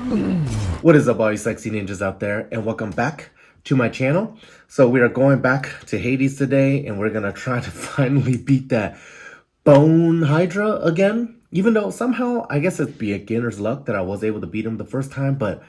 What is up, all you sexy ninjas out there, and welcome back to my channel. So we are going back to Hades today, and we're gonna try to finally beat that Bone Hydra again. Even though somehow, I guess it's beginner's luck that I was able to beat him the first time, but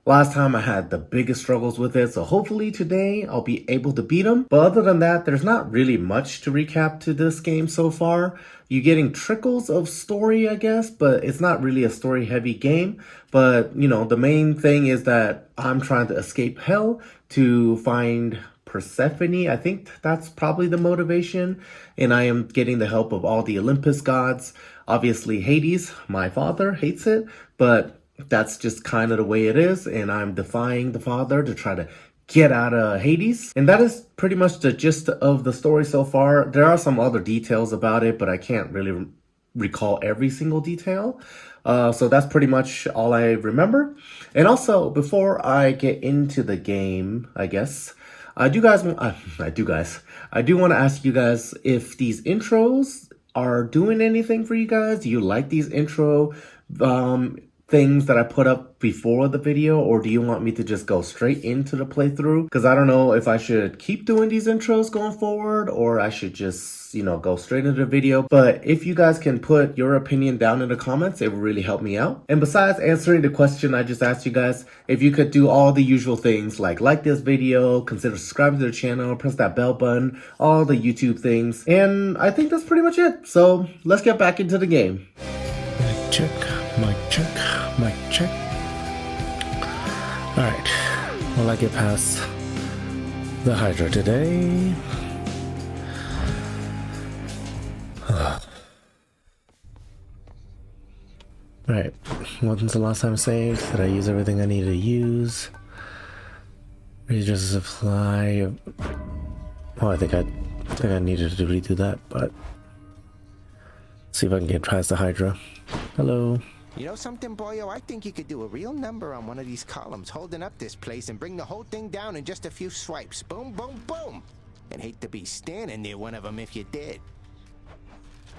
last time I had the biggest struggles with it, so hopefully today I'll be able to beat him. But other than that, there's not really much to recap to this game so far. You're getting trickles of story, I guess, but it's not really a story-heavy game. But, you know, the main thing is that I'm trying to escape hell to find Persephone. I think that's probably the motivation. And I am getting the help of all the Olympus gods. Obviously, Hades, my father, hates it, but that's just kind of the way it is, and I'm defying the father to try to get out of Hades. And that is pretty much the gist of the story so far. There are some other details about it, but I can't really recall every single detail. So that's pretty much all I remember. And also, before I get into the game, I guess, I do want to ask you guys if these intros are doing anything for you guys. Do you like these intro things that I put up before the video, or do you want me to just go straight into the playthrough? Because I don't know if I should keep doing these intros going forward, or I should just, you know, go straight into the video. But if you guys can put your opinion down in the comments, it would really help me out. And besides answering the question I just asked you guys, if you could do all the usual things like this video, consider subscribing to the channel, press that bell button, all the YouTube things. And I think that's pretty much it. So let's get back into the game. Check. Mic check, mic check. Alright, will I get past the Hydra today? Alright, when's the last time I saved? Did I use everything I needed to use? Readjust supply. Oh, I think I needed to redo that, but see if I can get past the Hydra. Hello. You know something, boyo? I think you could do a real number on one of these columns, holding up this place and bring the whole thing down in just a few swipes. Boom, boom, boom. And hate to be standing near one of them if you did.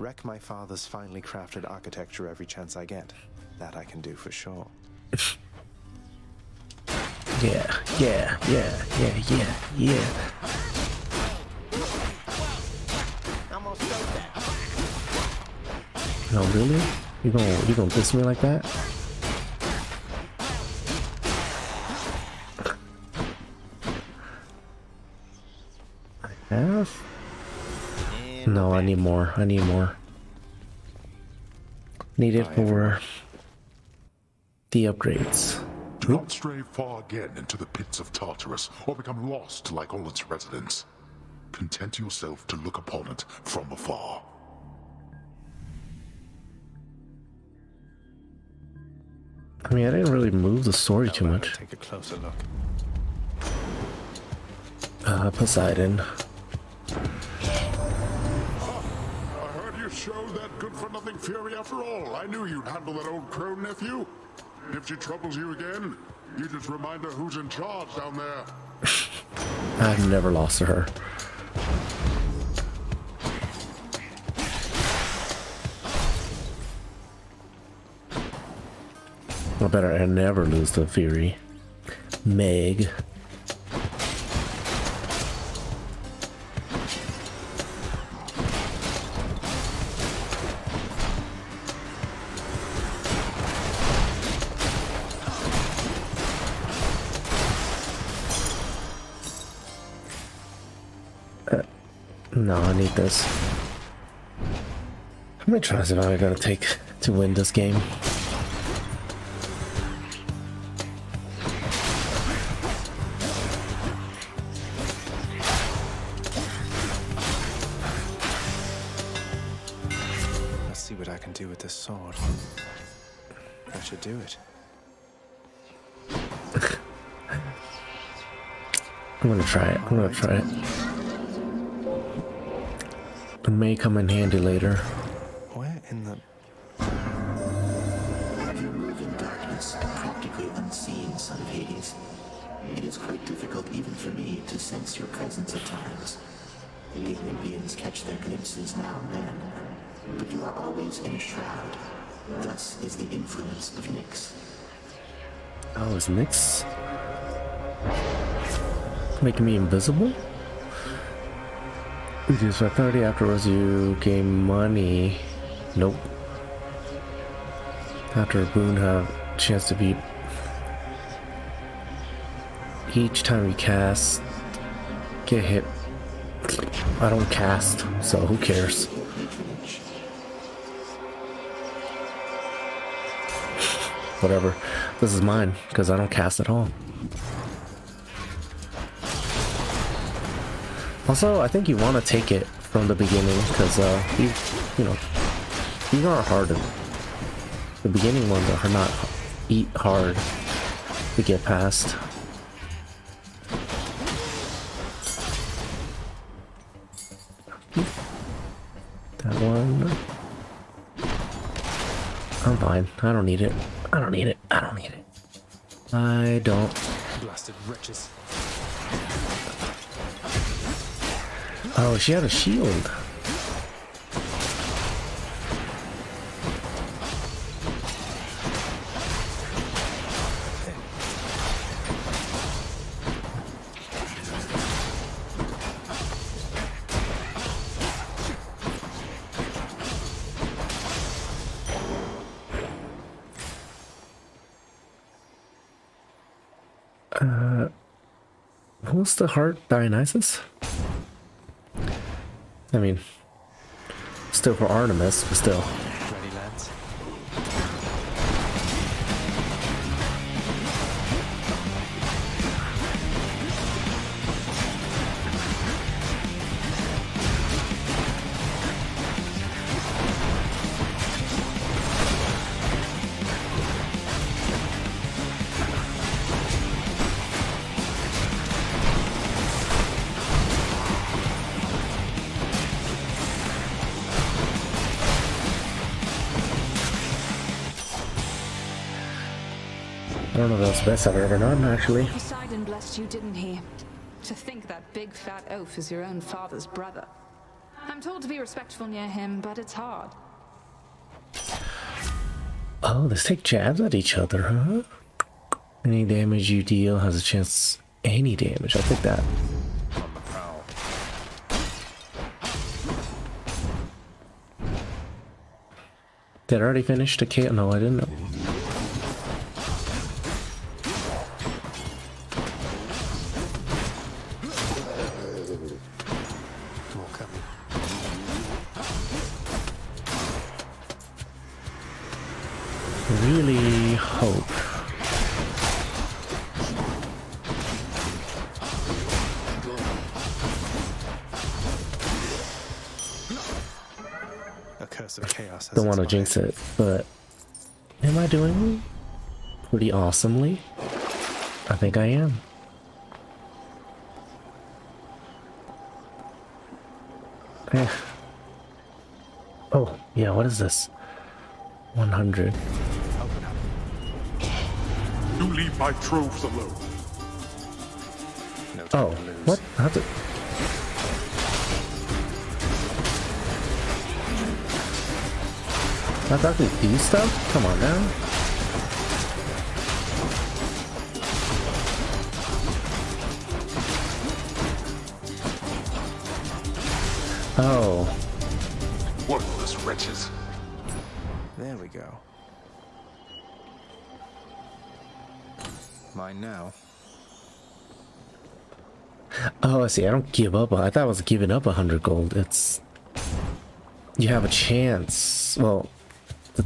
Wreck my father's finely crafted architecture every chance I get. That I can do for sure. Yeah. Almost got that. No, really? You gonna diss me like that? I have? No, I need more. Need it for the upgrades. Do not stray far again into the pits of Tartarus, or become lost like all its residents. Content yourself to look upon it from afar. I mean, I didn't really move the story too much. Take a closer look. Poseidon. I heard you showed that good-for-nothing fury after all. I knew you'd handle that old crone nephew. If she troubles you again, you just remind her who's in charge down there. I've never lost to her. I better never lose to Fury. Meg. No, I need this. How many tries have I got to take to win this game? See what I can do with this sword. I should do it. I'm gonna try it. It may come in handy later. Where in the... You move in darkness, practically unseen, son of Hades. It is quite difficult even for me to sense your presence at times. The Olympians catch their glimpses now and then, but you are always in a shroud. Thus is the influence of Nyx. Oh, is Nyx making me invisible? Reduce by 30 afterwards you gain money. Nope. After a boon have a chance to beat each time you cast, get hit. I don't cast, so who cares? Whatever. This is mine, because I don't cast at all. Also, I think you want to take it from the beginning, because, you know, these aren't hard. The beginning ones are not hard to get past. That one. I'm fine. I don't need it. I don't need it. I don't need it. I don't. Blasted wretches. Oh, she had a shield. Who's the heart? Dionysus? I mean, still for Artemis, but still. Ready, lads? I don't know if that's the best I've ever done, actually. Poseidon blessed you, didn't he? To think that big fat oaf is your own father's brother. I'm told to be respectful near him, but it's hard. Oh, let's take jabs at each other, huh? Any damage you deal has a chance. Any damage, I'll take that. On the prowl. Did I already finish the KO? No, I didn't know. More coming. Really hope. A curse of chaos. Don't want to jinx it, but am I doing pretty awesomely? I think I am. Eh. Oh, yeah, what is this? 100. Open up. You leave my troves alone. No time Oh, to lose. what? How's it? I thought we do stuff? Come on now. Oh. Worthless wretches. There we go. Mine now. Oh, I see. I don't give up. I thought I was giving up 100 gold. It's... You have a chance. Well, the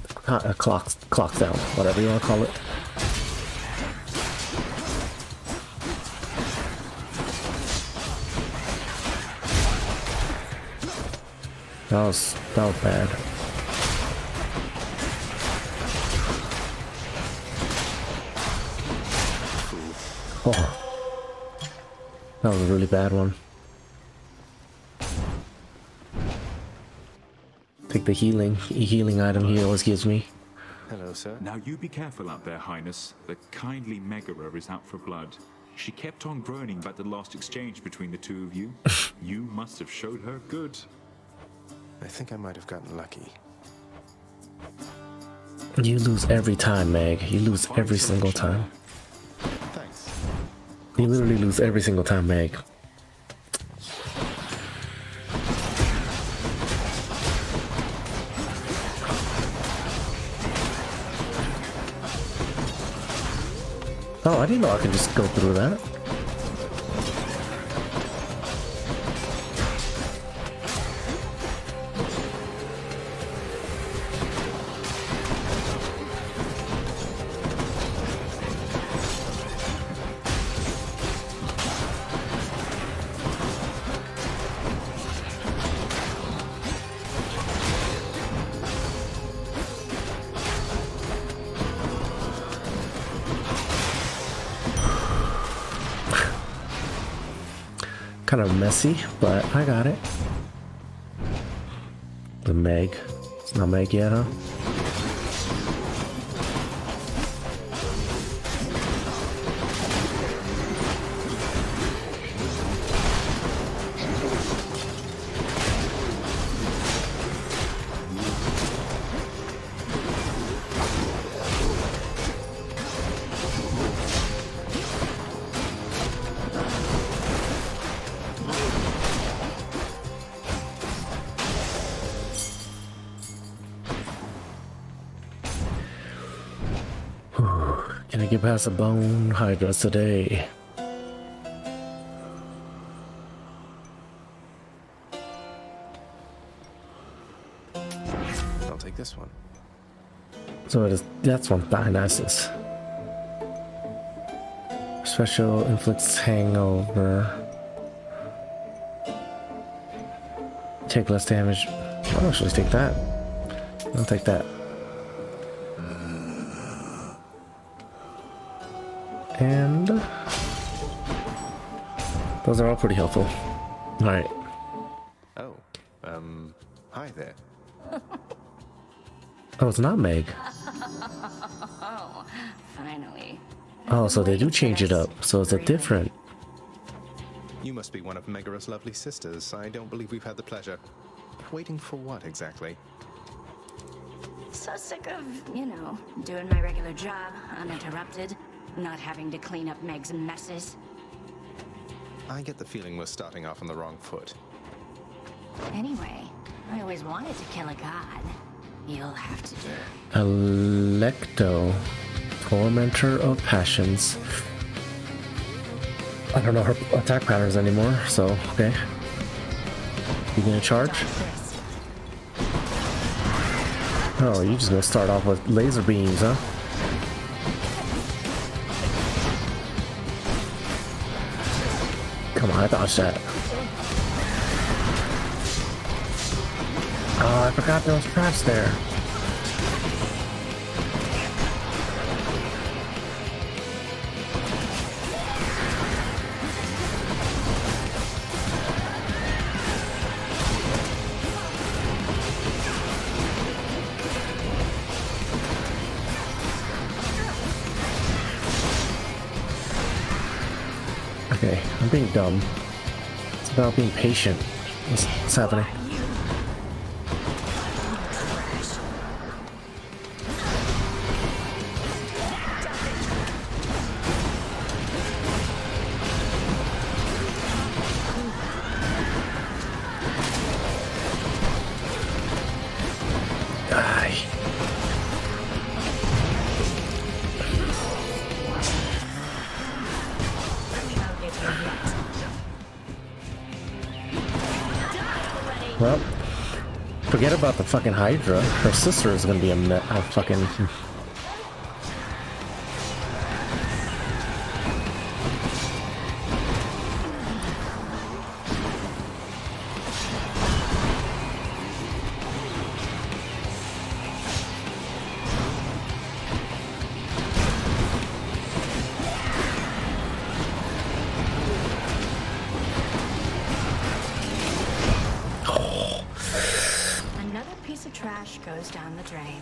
clock's down. Whatever you want to call it. That was bad. Oh. That was a really bad one. Take the healing item he always gives me. Hello, sir. Now you be careful out there, Highness. The kindly Megara is out for blood. She kept on groaning about the last exchange between the two of you. You must have showed her good. I think I might have gotten lucky. You lose every time, Meg. You lose every single time. You literally lose every single time, Meg. Oh, I didn't know I could just go through that. Kind of messy, but I got it. The Meg. It's not Meg yet, huh? Can I get past the Bone Hydra today? I'll take this one. So it is, that's one Dionysus. Special inflicts hangover. Take less damage. I'll actually take that. I'll take that. And those are all pretty helpful. Alright. Oh, hi there. Oh, it's not Meg. Oh, finally. Oh, so they do change it up. So it's a different. You must be one of Megara's lovely sisters. I don't believe we've had the pleasure. Waiting for what exactly? So sick of, you know, doing my regular job uninterrupted, not having to clean up Meg's messes. I get the feeling we're starting off on the wrong foot. Anyway, I always wanted to kill a god. You'll have to do. Electo, tormentor of passions. I don't know her attack patterns anymore, so okay. You gonna charge? Oh, you just gonna start off with laser beams, huh? Come on, I dodged that. Oh, I forgot there was traps there. Okay, I'm being dumb. It's about being patient. What's happening? Ay. Well, forget about the fucking Hydra. Her sister is gonna be a fucking. Another piece of trash goes down the drain.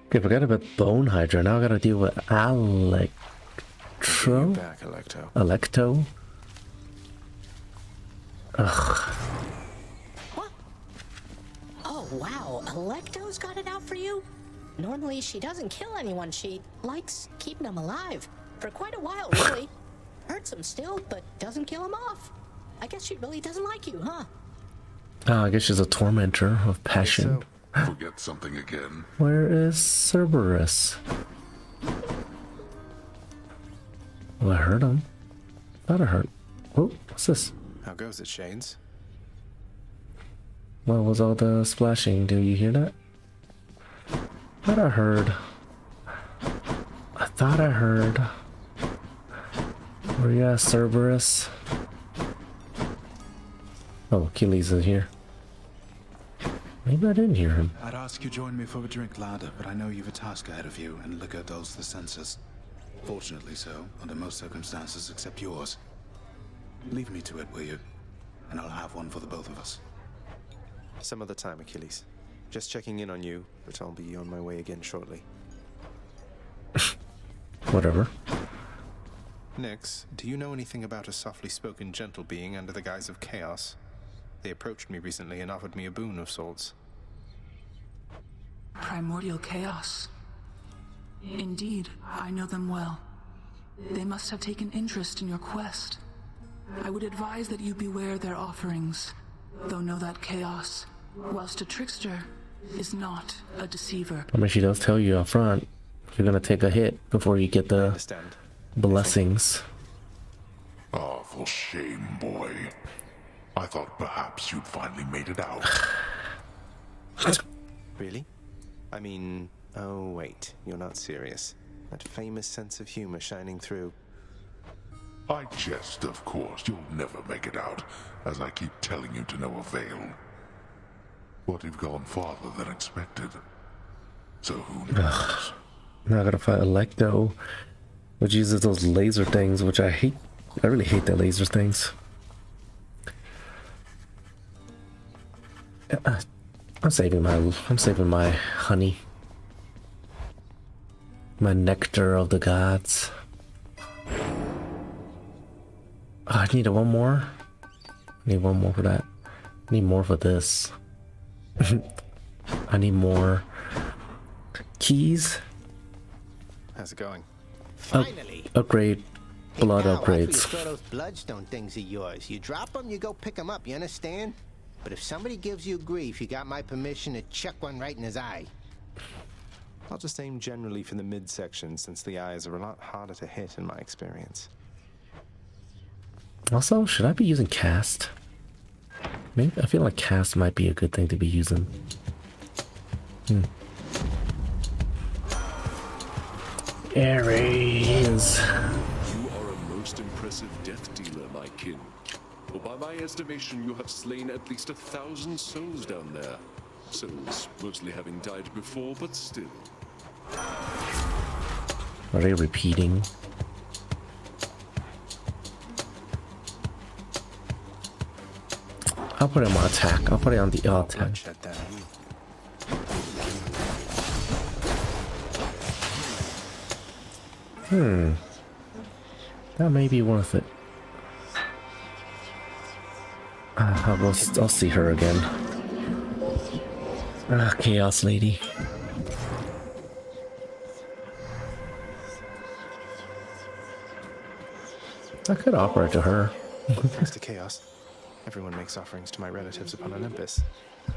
Okay, forget about Bone Hydra. Now I gotta deal with Electro. Back, Electo. Electo. Ugh. What? Oh, wow. Electo's got it out for you? Normally, she doesn't kill anyone. She likes keeping them alive. For quite a while, really. Hurts them still, but doesn't kill them off. I guess she really doesn't like you, huh? Oh, I guess she's a tormentor of passion. Forget something again. Where is Cerberus? Well, I heard him. Thought I heard. Oh, what's this? How goes it, Shades? What was all the splashing? Do you hear that? Thought I heard. I thought I heard. Where you at, Cerberus? Oh, Achilles is here. Maybe I didn't hear him. I'd ask you join me for a drink, lad, but I know you've a task ahead of you, and liquor dulls the senses. Fortunately so, under most circumstances except yours. Leave me to it, will you? And I'll have one for the both of us. Some other time, Achilles. Just checking in on you, but I'll be on my way again shortly. Whatever. Nyx, do you know anything about a softly spoken gentle being under the guise of chaos? They approached me recently and offered me a boon of sorts. Primordial chaos. Indeed, I know them well. They must have taken interest in your quest. I would advise that you beware their offerings, though know that chaos, whilst a trickster, is not a deceiver. I mean, she does tell you up front, you're gonna take a hit before you get the blessings. Ah, for shame, boy. I thought perhaps you'd finally made it out. Really? I mean, oh wait, you're not serious. That famous sense of humor shining through. I jest, of course. You'll never make it out, as I keep telling you to no avail. But you've gone farther than expected. So who knows? Now I gotta fight Electo, which uses those laser things, which I hate. I really hate the laser things. I'm saving my honey. My nectar of the gods. Oh, I need one more. I need one more for that. I need more for this. I need more keys. How's it going? Finally. Upgrade. Blood upgrades. After you throw those bloodstone things of yours, you drop them, you go pick them up. You understand? But if somebody gives you grief, you got my permission to chuck one right in his eye. I'll just aim generally for the midsection, since the eyes are a lot harder to hit in my experience. Also, should I be using cast? Maybe I feel like cast might be a good thing to be using. Ares. You are a most impressive death dealer, my kin. For by my estimation, you have slain at least 1,000 souls down there. Souls mostly having died before, but still. Are they repeating? I'll put it on my attack. I'll put it on the attack. That may be worth it. I'll see her again. Chaos Lady. I could offer it to her. Thanks to Chaos. Everyone makes offerings to my relatives upon Olympus.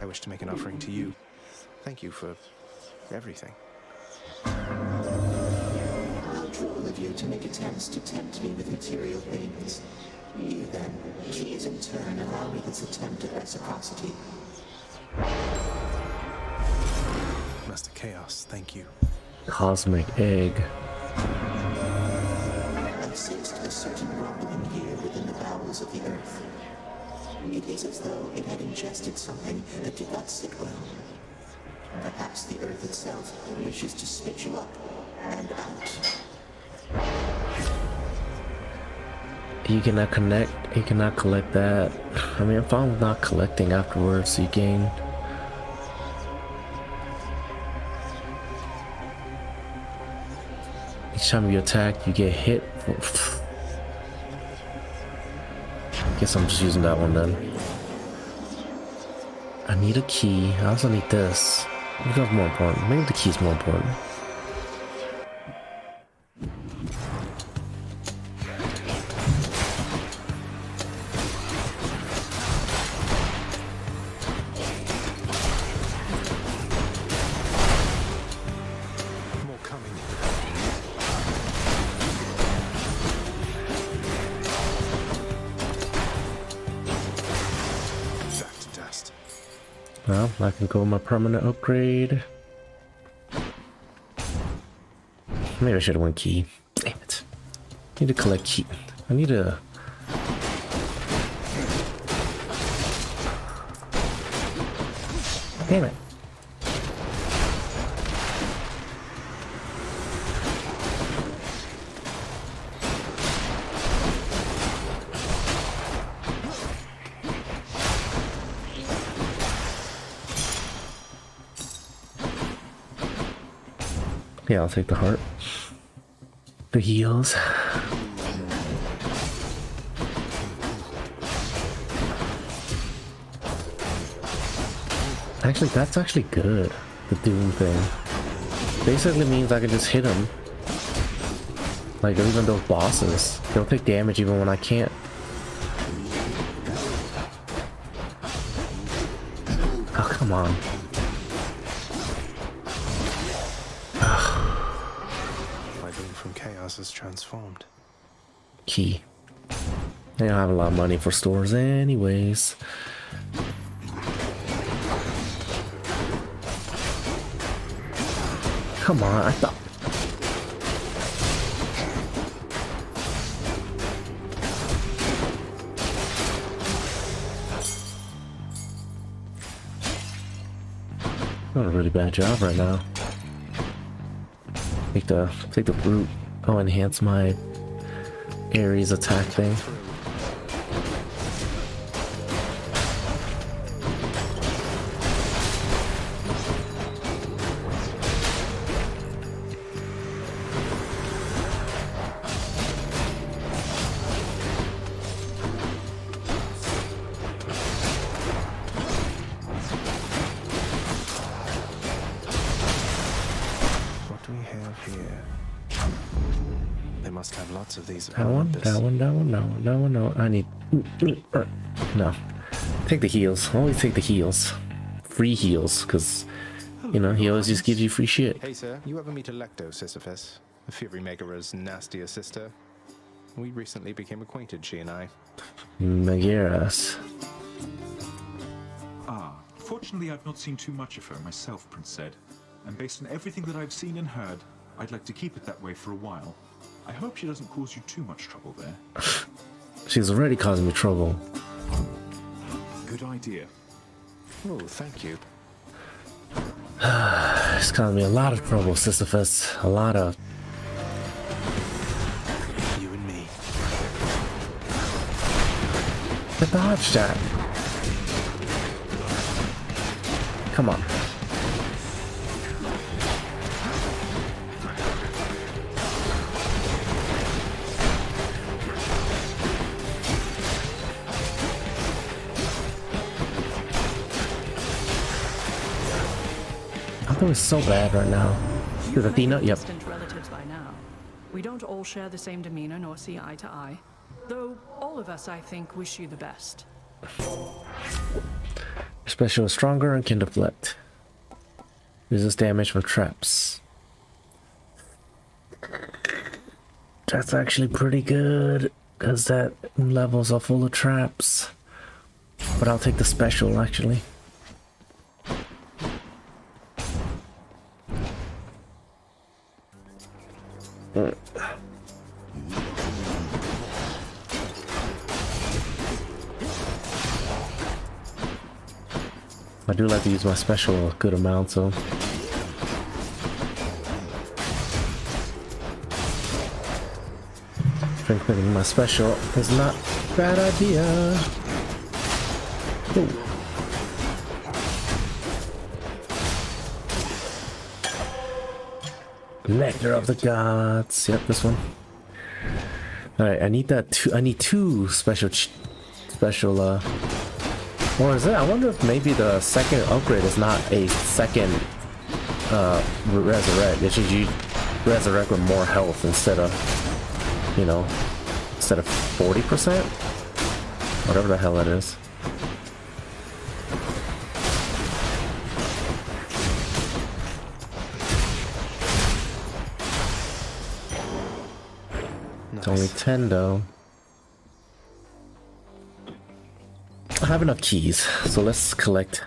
I wish to make an offering to you. Thank you for everything. How droll of you to make attempts to tempt me with material things. You then, please in turn allow me this attempt at reciprocity. Master Chaos, thank you. Cosmic egg. I sensed a certain rumbling here within the bowels of the earth. It is as though it had ingested something that did not sit well. Perhaps the earth itself wishes to spit you up and out. You cannot connect. You cannot collect that. I mean, I'm fine with not collecting afterwards. So you gain. Each time you attack, you get hit. Guess I'm just using that one then. I need a key. I also need this. Which one's more important? Maybe the key's more important. Well, I can go with my permanent upgrade. Maybe I should have went key. Damn it. I need to collect key. I need to... Damn it. Yeah, I'll take the heart. The heals. Actually, that's actually good. The Doom thing. Basically means I can just hit them. Like, even those bosses. They'll take damage even when I can't. Oh, come on. Is transformed. Key. They don't have a lot of money for stores anyways. Come on, I thought... Doing a really bad job right now. Take the root. I'll enhance my Ares attack thing. What do we have here? They must have lots of these. That one, no. I need... No. Take the heals. Always take the heals. Free heals, because, you know, he always just gives you free shit. Hey, sir. You ever meet Electo, Sisyphus? The Fury Megara's nastier sister? We recently became acquainted, she and I. Megaras. Ah, fortunately I've not seen too much of her myself, Prince Zed. And based on everything that I've seen and heard, I'd like to keep it that way for a while. I hope she doesn't cause you too much trouble there. She's already causing me trouble. Good idea. Oh, thank you. It's causing me a lot of trouble, Sisyphus. A lot of... You and me. The dodge that. Come on. I'm doing so bad right now. Is Athena? Yep. Distant relatives by now. We don't all share the same demeanor nor see eye to eye. Though all of us, I think, wish you the best. Special is stronger and can deflect. Resist damage from traps. That's actually pretty good, because that levels are full of traps. But I'll take the special, actually. I do like to use my special a good amount, so... Strengthening my special is not a bad idea. Ooh. Nectar of the Gods. Yep, this one. Alright, I need that I need two special or is it? I wonder if maybe the second upgrade is not a second resurrect. It should you resurrect with more health instead of, you know, instead of 40%? Whatever the hell that is. It's only 10 though. I have enough keys, so let's collect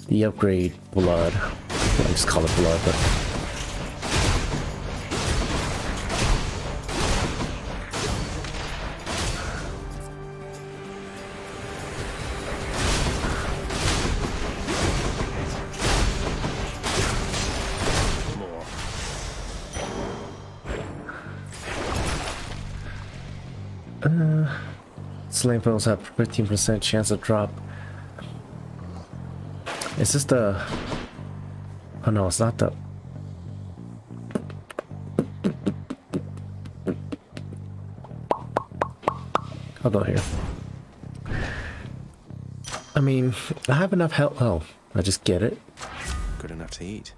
the upgrade blood. I just call it blood, but slain foes have 15% chance of drop. Is this the... Oh no, it's not the... I'll go here. I mean, I have enough health. Oh, I just get it. Good enough to eat.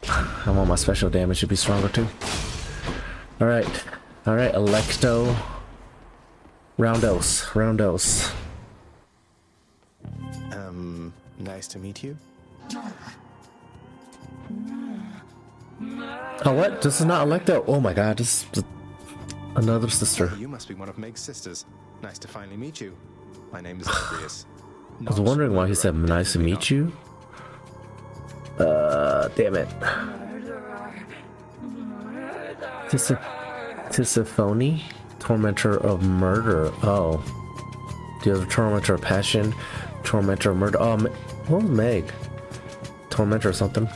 I want my special damage to be stronger too. Alright. Alright, Electo. Roundos. Nice to meet you. Oh, what? This is not Electo. Oh my god, this is another sister. You must be one of Meg's sisters. Nice to finally meet you. My name is Adrius. I was wondering why he said nice to meet you. Damn it. Tisiphone? Tormentor of murder. Oh. The other tormentor of passion. Tormentor of murder. Oh, what was Meg? Tormentor or something?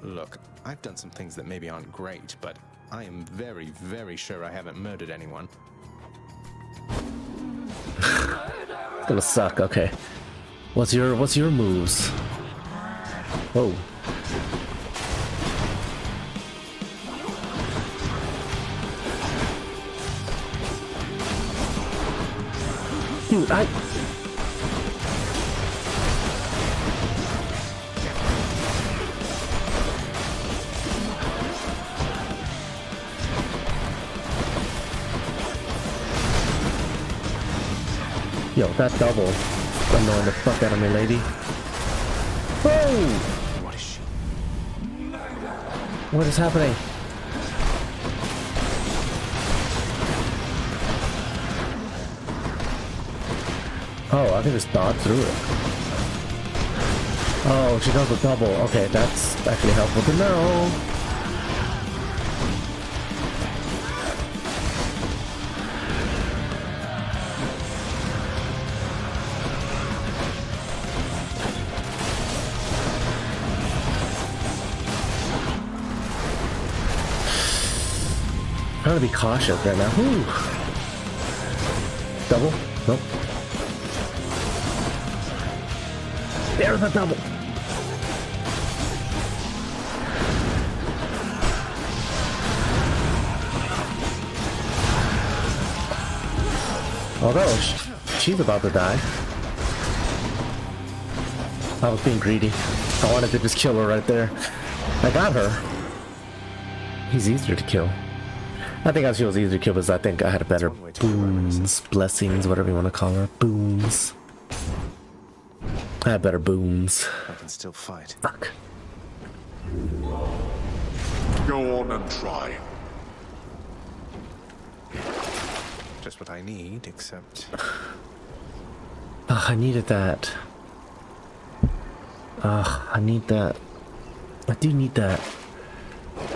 Look, I've done some things that maybe aren't great, but I am very, very sure I haven't murdered anyone. It's gonna suck, okay. What's your moves? Whoa. Dude, Yo, that double annoying the fuck out of me, lady. Whoa! What is she? What is happening? Oh, I can just dodge through it. Oh, she does a double. Okay, that's actually helpful to know. I'm trying to be cautious right now. Whew. Double? Nope. There's a double. Although she's about to die. I was being greedy. I wanted to just kill her right there. I got her. He's easier to kill. I think she was easier to kill because I think I had a better boons, blessings, whatever you want to call her. Boons. I had better boons. I can still fight. Fuck. Go on and try. Just what I need, except... I needed that. I need that. I do need that.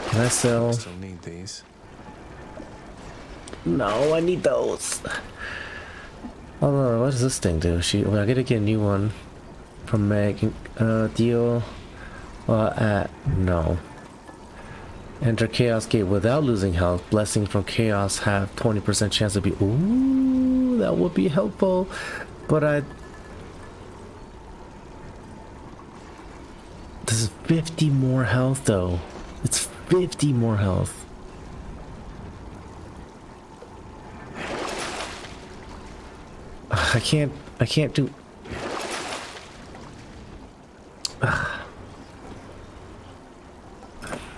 Can I sell? I still need these. No, I need those. Oh no, what does this thing do? Well, I gotta get a new one from Meg. Deal. No. Enter Chaos Gate without losing health. Blessings from Chaos have 20% chance to be. Ooh, that would be helpful. But this is 50 more health though. It's 50 more health. I can't do.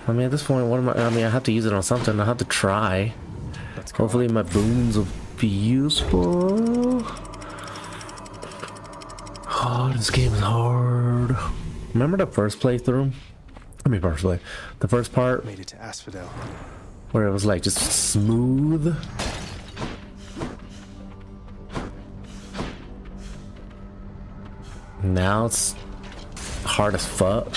I mean, at this point, what am I mean, I have to use it on something. I have to try. Hopefully my boons will be useful. Oh, this game is hard. Remember the first playthrough? I mean, the first part. Made it to Asphodel. Where it was like just smooth. Now it's hard as fuck.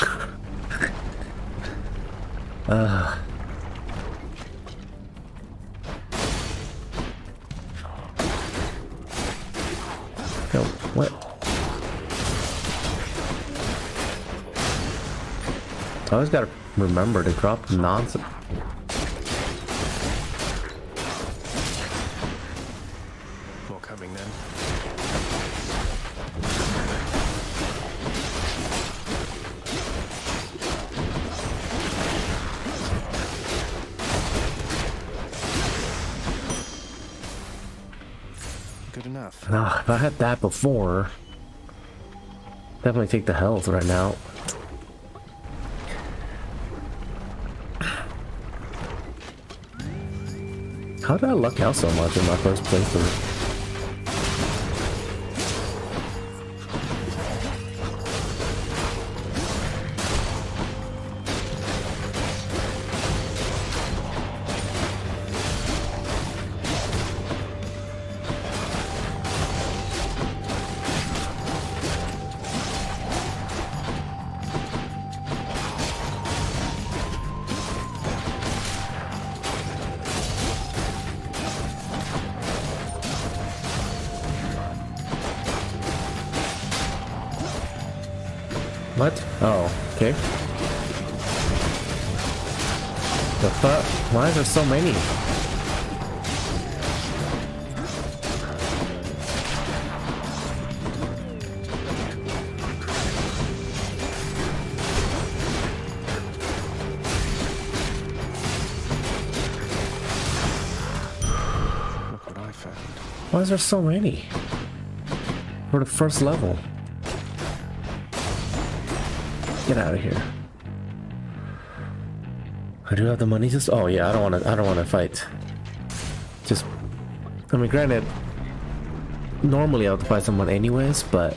Yo, what? I always gotta remember to drop nonsense. More coming then. Good enough. No, if I had that before, definitely take the health right now. How did I luck out so much in my first playthrough? What? Oh, okay. The fuck? Why is there so many? Look what I found. Why is there so many? For the first level. Get out of here. I do have the money just oh yeah, I don't wanna fight. Just I mean granted normally I would fight someone anyways, but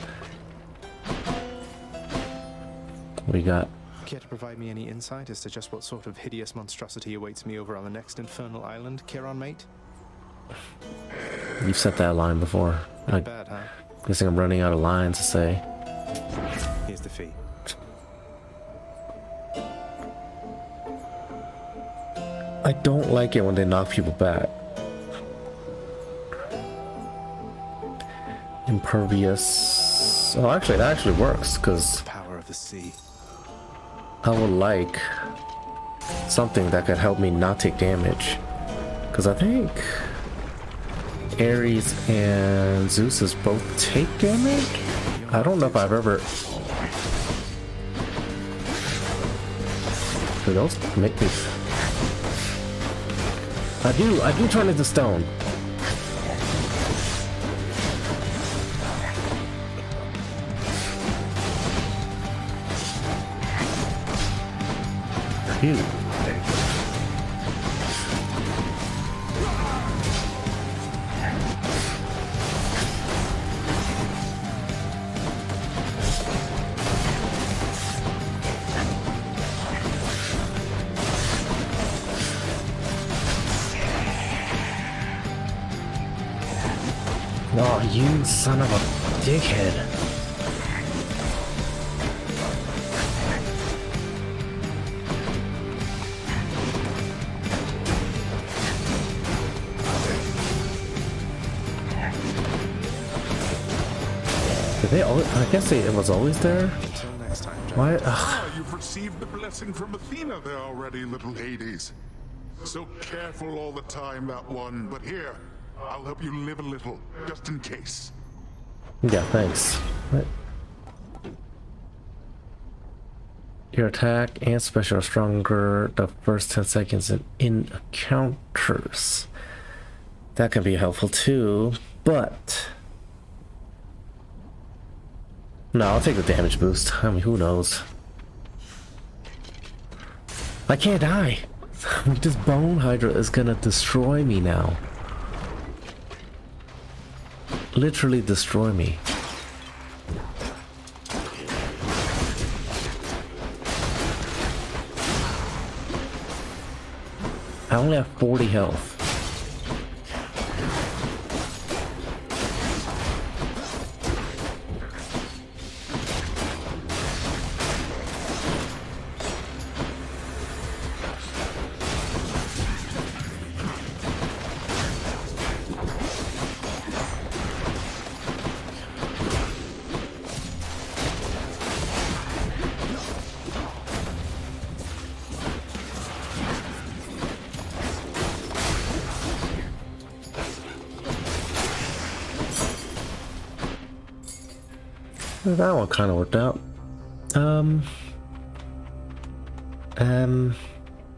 we got Care to provide me any insight as to just what sort of hideous monstrosity awaits me over on the next infernal island, Kiron mate? you've said that line before. Not bad, huh? Guessing I'm running out of lines to say. Here's the fee. I don't like it when they knock people back. Impervious. Oh, actually, that actually works because Power of the sea. I would like something that could help me not take damage. Because I think Ares and Zeus both take damage. I don't know if I've ever. Do those make me? I do turn into stone. Phew. Oh, you son of a dickhead. Did they always, I guess it was always there? Until next time, Jack. Why? Ah, you've received the blessing from Athena there already, little Hades. So careful all the time, that one. But here, I'll help you live a little, just in case. Yeah, thanks. What? Your attack and special are stronger the first 10 seconds in encounters. That can be helpful too, but No, I'll take the damage boost. I mean, who knows? I can't die. This Bone Hydra is gonna destroy me now. Literally destroy me. I only have 40 health. That one kind of worked out.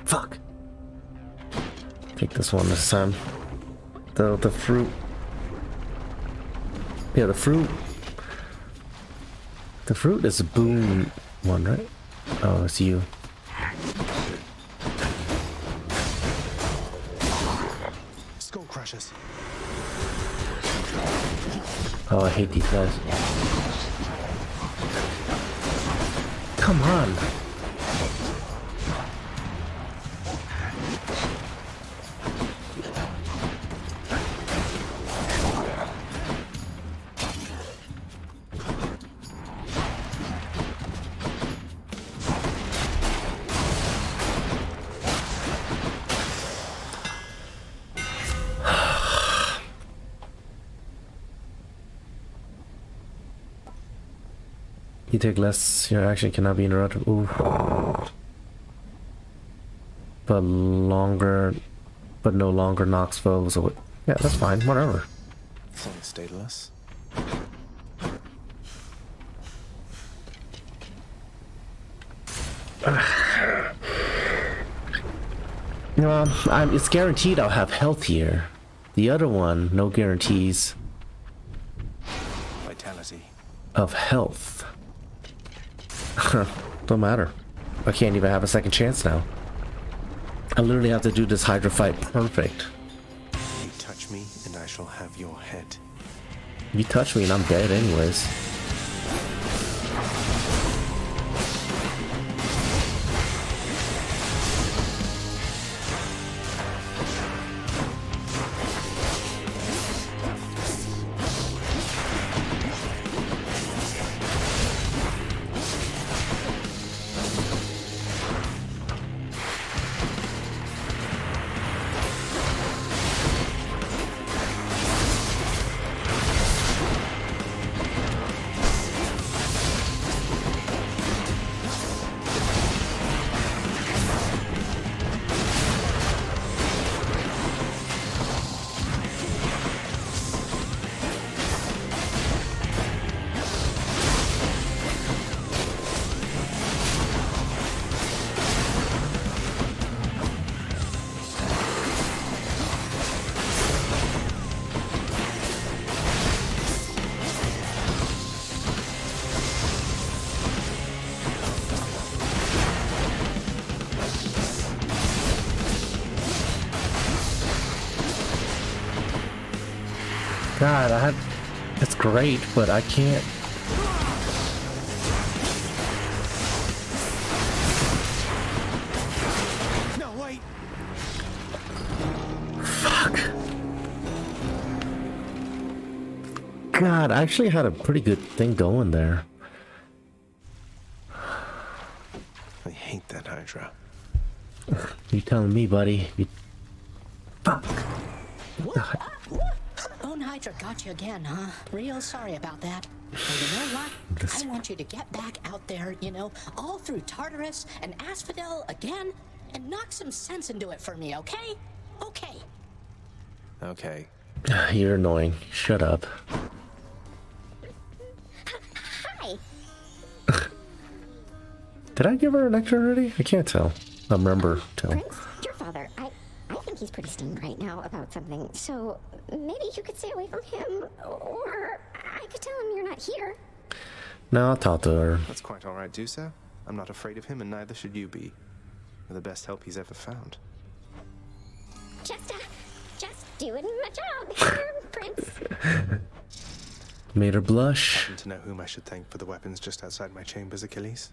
Fuck. Take this one this time. The fruit. Yeah, the fruit. The fruit is a boon one, right? Oh, it's you. Skull crushers. Oh, I hate these guys. Come on. You take less, your action cannot be interrupted. Ooh. But no longer knocks foes away. Yeah, that's fine, whatever. Something stateless. It's guaranteed I'll have health here. The other one, no guarantees Vitality. of health. Don't matter. I can't even have a second chance now. I literally have to do this Hydra fight perfect. You touch me and I shall have your head. You touch me and I'm dead anyways. God, it's great, but I can't. No, wait. Fuck. God, I actually had a pretty good thing going there. I hate that Hydra. You telling me, buddy? Fuck. Bone Hydra got you again, huh? Real sorry about that. Well, you know what? I want you to get back out there, you know, all through Tartarus and Asphodel again, and knock some sense into it for me, okay? Okay. Okay. You're annoying. Shut up. Hi. Did I give her a nectar already? I can't tell. I remember till. Prince, your father, I think he's pretty steamed right now about something, so maybe you could stay away from him, or I could tell him you're not here. No, I'll talk to her. That's quite all right, too, sir. I'm not afraid of him, and neither should you be. You're the best help he's ever found. Just doing my job here, Prince. Made her blush. Happen to know whom I should thank for the weapons just outside my chambers, Achilles?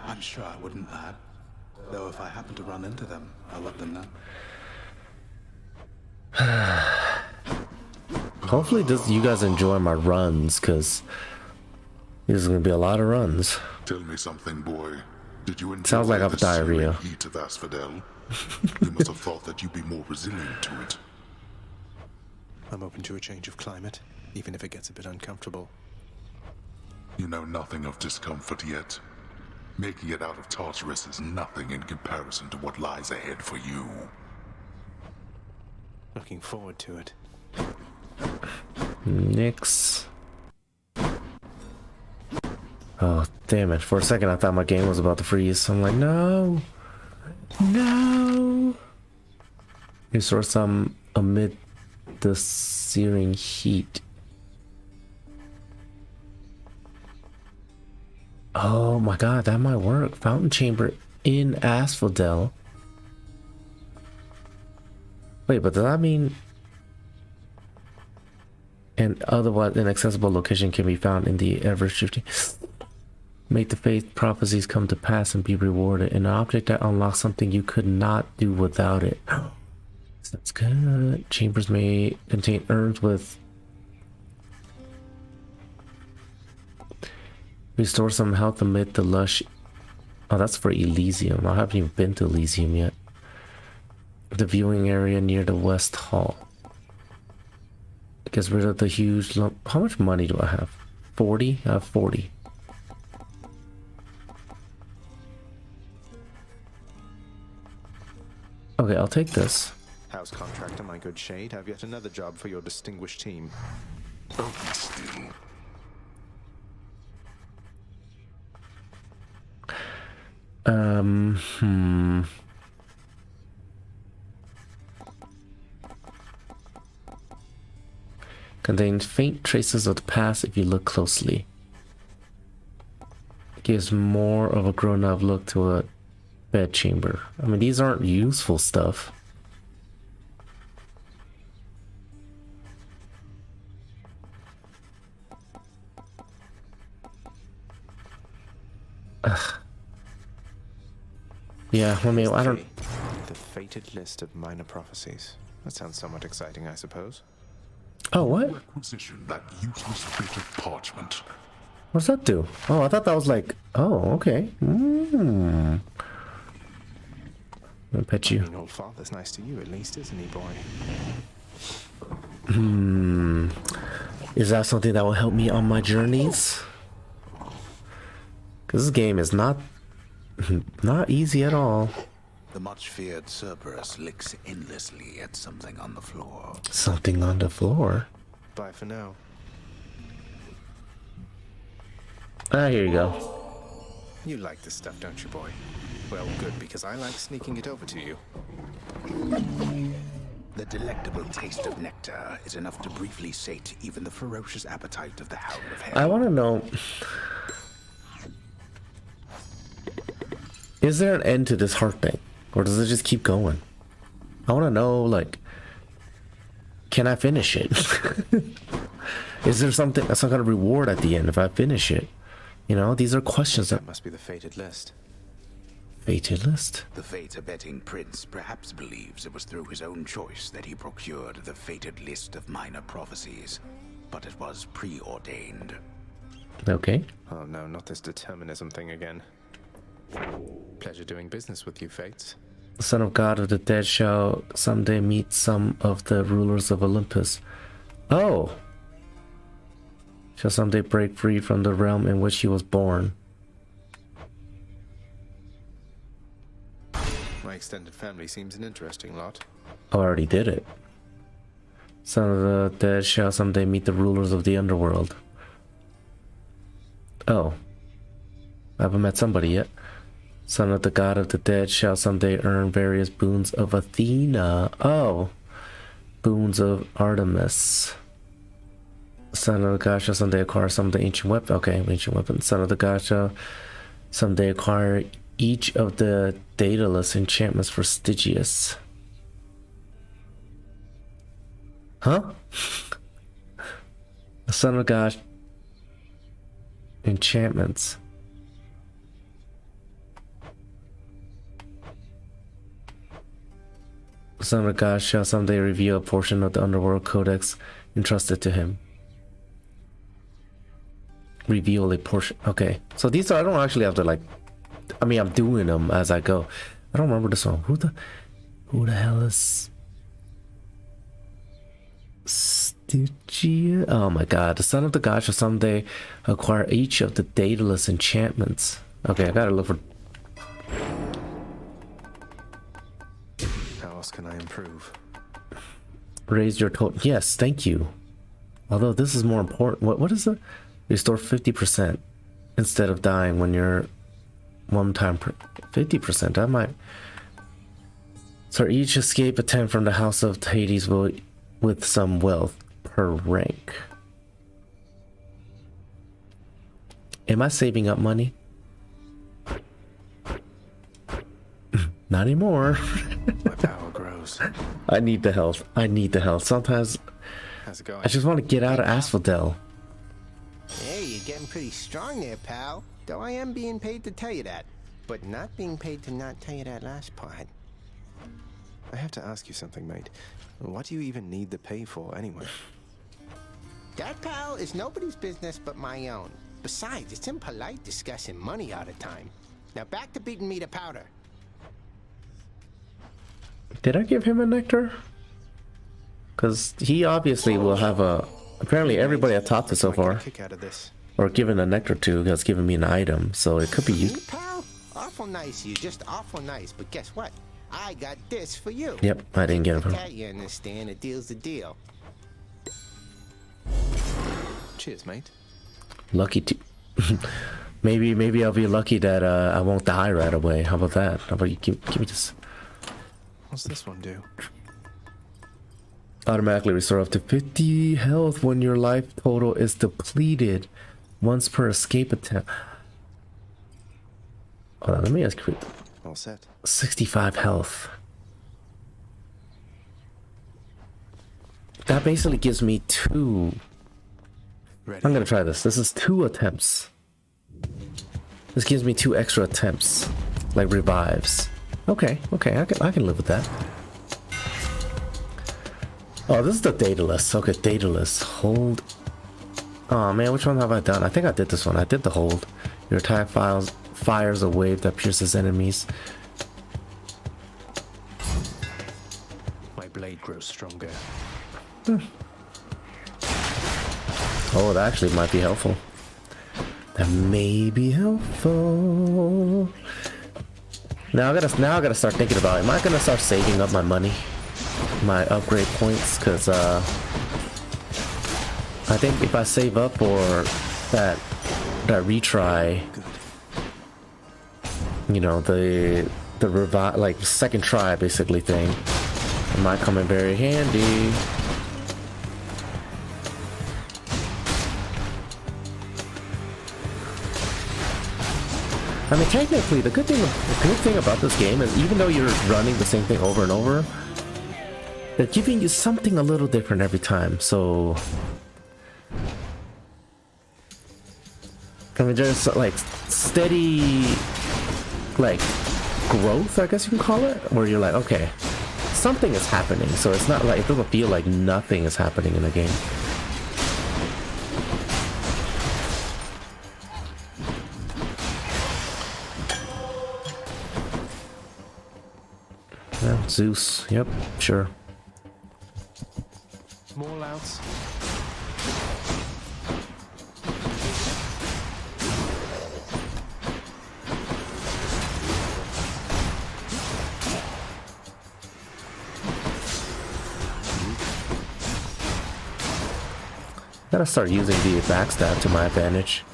I'm sure I wouldn't, lad. Though if I happen to run into them, I'll let them know. Hopefully you guys enjoy my runs, because there's going to be a lot of runs. Tell me something, boy. Did you enjoy Sounds like I have the diarrhea. searing heat of Asphodel? You must have thought that you'd be more resilient to it. I'm open to a change of climate, even if it gets a bit uncomfortable. You know nothing of discomfort yet. Making it out of Tartarus is nothing in comparison to what lies ahead for you. Looking forward to it. Nix. Oh, damn it. For a second, I thought my game was about to freeze. I'm like, no. No. You saw some amid the searing heat. Oh my god, that might work. Fountain chamber in Asphodel. Wait, but does that mean an otherwise inaccessible location can be found in the ever-shifting? Make the faith prophecies come to pass and be rewarded. An object that unlocks something you could not do without it. That's good. Chambers may contain urns with... Restore some health amid the lush... Oh, that's for Elysium. I haven't even been to Elysium yet. The viewing area near the West Hall. Gets rid of the huge lump. How much money do I have? 40? I have 40. Okay, I'll take this. House contractor, my good shade, have yet another job for your distinguished team. Oh, still. Contains faint traces of the past if you look closely. Gives more of a grown-up look to a bed chamber. I mean, these aren't useful stuff. Ugh. Yeah, I mean, I don't... The fated list of minor prophecies. That sounds somewhat exciting, I suppose. Oh, what? Requisition that useless bit of parchment. What's that do? Oh, I thought that was like... Oh, okay. I'll pet you. I mean, old father's nice to you, at least, isn't he, boy? Is that something that will help me on my journeys? Because this game is not easy at all. The much-feared Cerberus licks endlessly at something on the floor. Something on the floor? Bye for now. Ah, here you go. You like this stuff, don't you, boy? Well, good, because I like sneaking it over to you. The delectable taste of nectar is enough to briefly sate even the ferocious appetite of the hound of hell. I want to know... Is there an end to this heart thing? Or does it just keep going? I want to know, like... Can I finish it? Is there some kind of reward at the end if I finish it? You know, these are questions that... must be the fated list. Fated list? The fate-abetting prince perhaps believes it was through his own choice that he procured the fated list of minor prophecies, but it was preordained. Okay. Oh no, not this determinism thing again. Pleasure doing business with you, Fates. The Son of God of the Dead shall someday meet some of the rulers of Olympus. Oh! Shall someday break free from the realm in which he was born. My extended family seems an interesting lot. Oh, I already did it. Son of the Dead shall someday meet the rulers of the underworld. Oh. I haven't met somebody yet. Son of the God of the Dead shall someday earn various boons of Athena. Oh. Boons of Artemis. Son of the Gacha, someday acquire some of the ancient weapon. Okay, ancient weapon. Son of the Gacha, someday acquire each of the dataless enchantments for Stygius. Huh? Son of the Gacha enchantments. Son of God shall someday reveal a portion of the underworld codex entrusted to him. Reveal a portion. Okay, so these are, I don't actually have to like, I mean, I'm doing them as I go. I don't remember this one. Who the hell is Stygia? Oh my god, the son of the god shall someday acquire each of the dataless enchantments. Okay, I gotta look for. How else can I improve? Raise your total. Yes, thank you. Although this is more important. What is it? Restore 50% instead of dying when you're one time per 50%. That might. So each escape attempt from the house of Hades will with some wealth per rank. Am I saving up money? Not anymore. My power grows. I need the health. I need the health. Sometimes How's it going? I just want to get out of Asphodel. Hey, you're getting pretty strong there, pal. Though I am being paid to tell you that. But not being paid to not tell you that last part. I have to ask you something, mate. What do you even need the pay for, anyway? That, pal, is nobody's business but my own. Besides, it's impolite discussing money all the time. Now back to beating me to powder. Did I give him a nectar? Because he obviously will have a. Apparently, everybody I've talked to so far, Kick out of this. or given a nectar to, has given me an item, so it could be Me, used. pal? Awful nice, you just awful nice. But guess what? I got this for you. Yep, I didn't get it from him. That you understand, it deals the deal. Cheers, mate. Lucky to. maybe I'll be lucky that I won't die right away. How about that? How about you give me this? What's this one do? Automatically restore up to 50 health when your life total is depleted once per escape attempt. Hold on, let me ask you. All set. 65 health. That basically gives me 2. Ready. I'm gonna try this. This is 2 attempts. This gives me 2 extra attempts, like revives. Okay, I can live with that. Oh, this is the dataless. Okay, dataless. Hold. Oh man, which one have I done? I think I did this one. I did the hold. Your attack fires a wave that pierces enemies. My blade grows stronger. Oh, that actually might be helpful. That may be helpful. Now I gotta start thinking about, am I gonna start saving up my money, my upgrade points? Cause I think if I save up for that retry, you know, the revive, like second try basically thing, it might come in very handy. I mean, technically, the good thing about this game is, even though you're running the same thing over and over, they're giving you something a little different every time. So, I mean, there's like steady, like growth, I guess you can call it, where you're like, okay, something is happening. So it's not like, it doesn't feel like nothing is happening in the game. Yeah, Zeus. Yep, sure. More louds. Gotta start using the backstab to my advantage.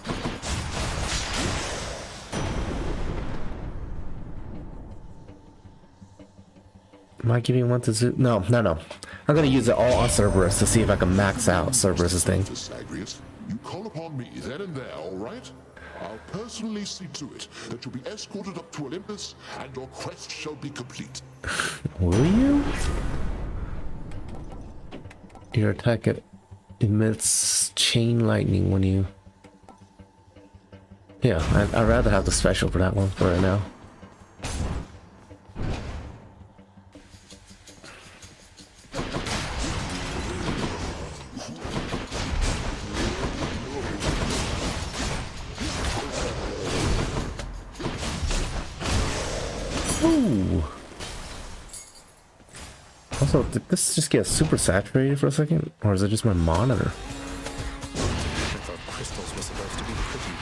Am I giving one to Zeus? No. I'm gonna use it all on Cerberus to see if I can max out Cerberus's thing. Sagrius, you call upon me then and there, all right? I'll personally see to it that you'll be escorted up to Olympus and your quest shall be complete. Will you? Your attack emits chain lightning when you... Yeah, I'd rather have the special for that one for right now. Ooh. Also, did this just get super saturated for a second? Or is it just my monitor? I thought crystals were supposed to be pretty.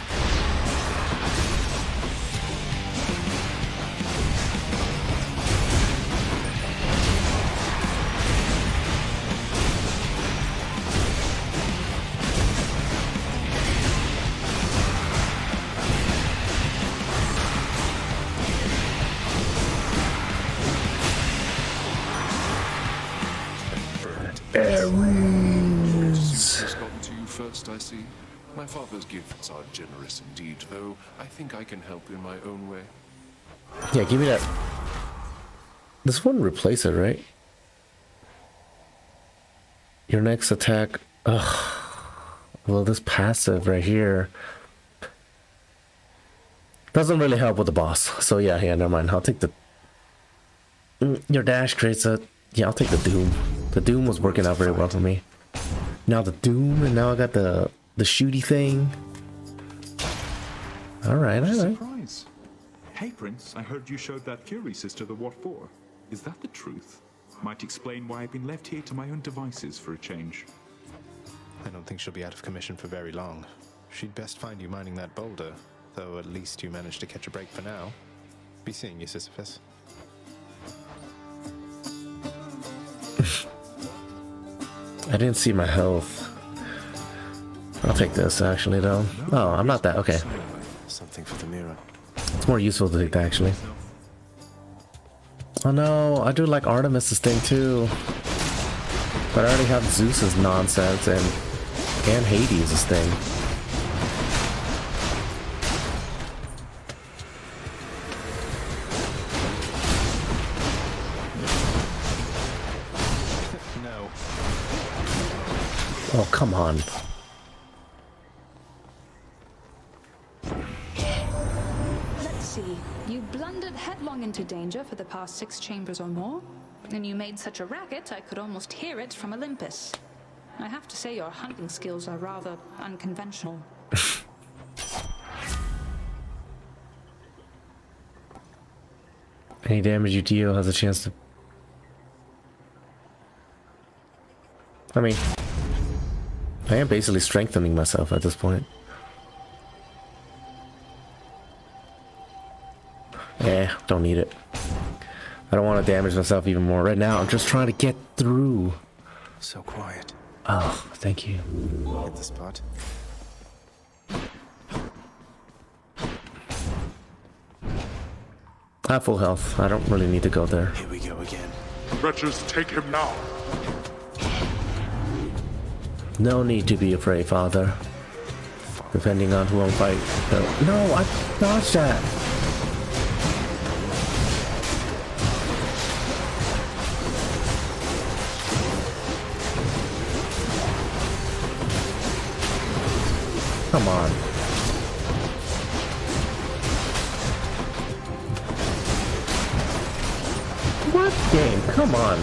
Has gotten to you first, I see. My father's gifts are generous indeed, though I think I can help in my own way. Yeah, give me that. This wouldn't replace it, right? Your next attack. Ugh. Well, this passive right here doesn't really help with the boss. So yeah, never mind. I'll take the... Your dash creates a... Yeah, I'll take the Doom. The Doom was working out very well for me. Now the Doom, and now I got the shooty thing. Alright. Surprise. Hey, Prince, I heard you showed that Curie sister the what for. Is that the truth? Might explain why I've been left here to my own devices for a change. I don't think she'll be out of commission for very long. She'd best find you mining that boulder, though at least you managed to catch a break for now. Be seeing you, Sisyphus. I didn't see my health. I'll take this actually though. Oh, I'm not that okay. Something for the mirror. It's more useful to take that actually. Oh no, I do like Artemis's thing too. But I already have Zeus's nonsense and Hades' thing. No. Oh, come on. Let's see. You blundered headlong into danger for the past 6 chambers or more, and you made such a racket I could almost hear it from Olympus. I have to say your hunting skills are rather unconventional. Any damage you deal has a chance to... I mean, I am basically strengthening myself at this point. Don't need it. I don't want to damage myself even more. Right now, I'm just trying to get through. So quiet. Oh, thank you. Hit the spot. I have full health. I don't really need to go there. Here we go again. Wretches, take him now. No need to be afraid, Father. Depending on who I'm fighting. No, I dodged that. Come on. What game? Come on.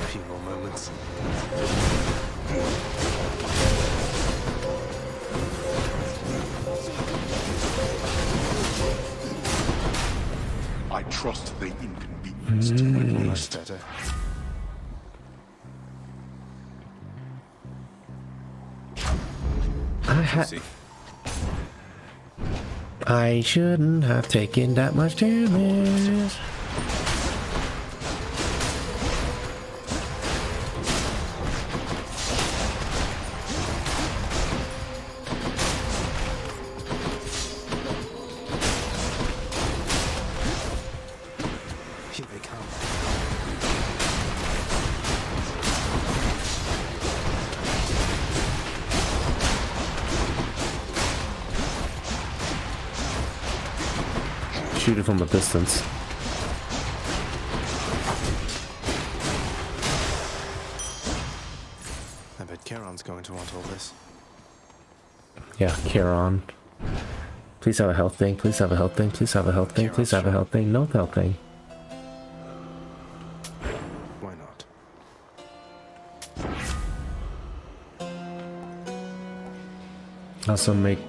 A few more moments. I trust they inconvenienced my Much better. I shouldn't have taken that much damage. shoot it from a distance. I bet Charon's going to want all this. Yeah, Charon. Please have a health thing. Please have a health thing. Please have a health thing. Please have a health thing. No health thing. Why not? Also make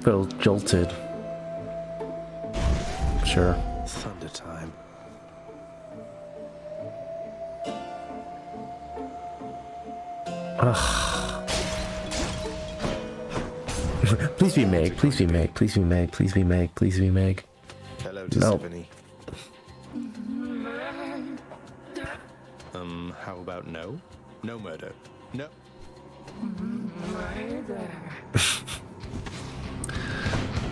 Phil jolted. Sure. Thunder time. Please be Meg. Please be Meg. Please be Meg. Please be Meg. Please be Meg. Hello to No. Tiffany. How about no? No murder. No.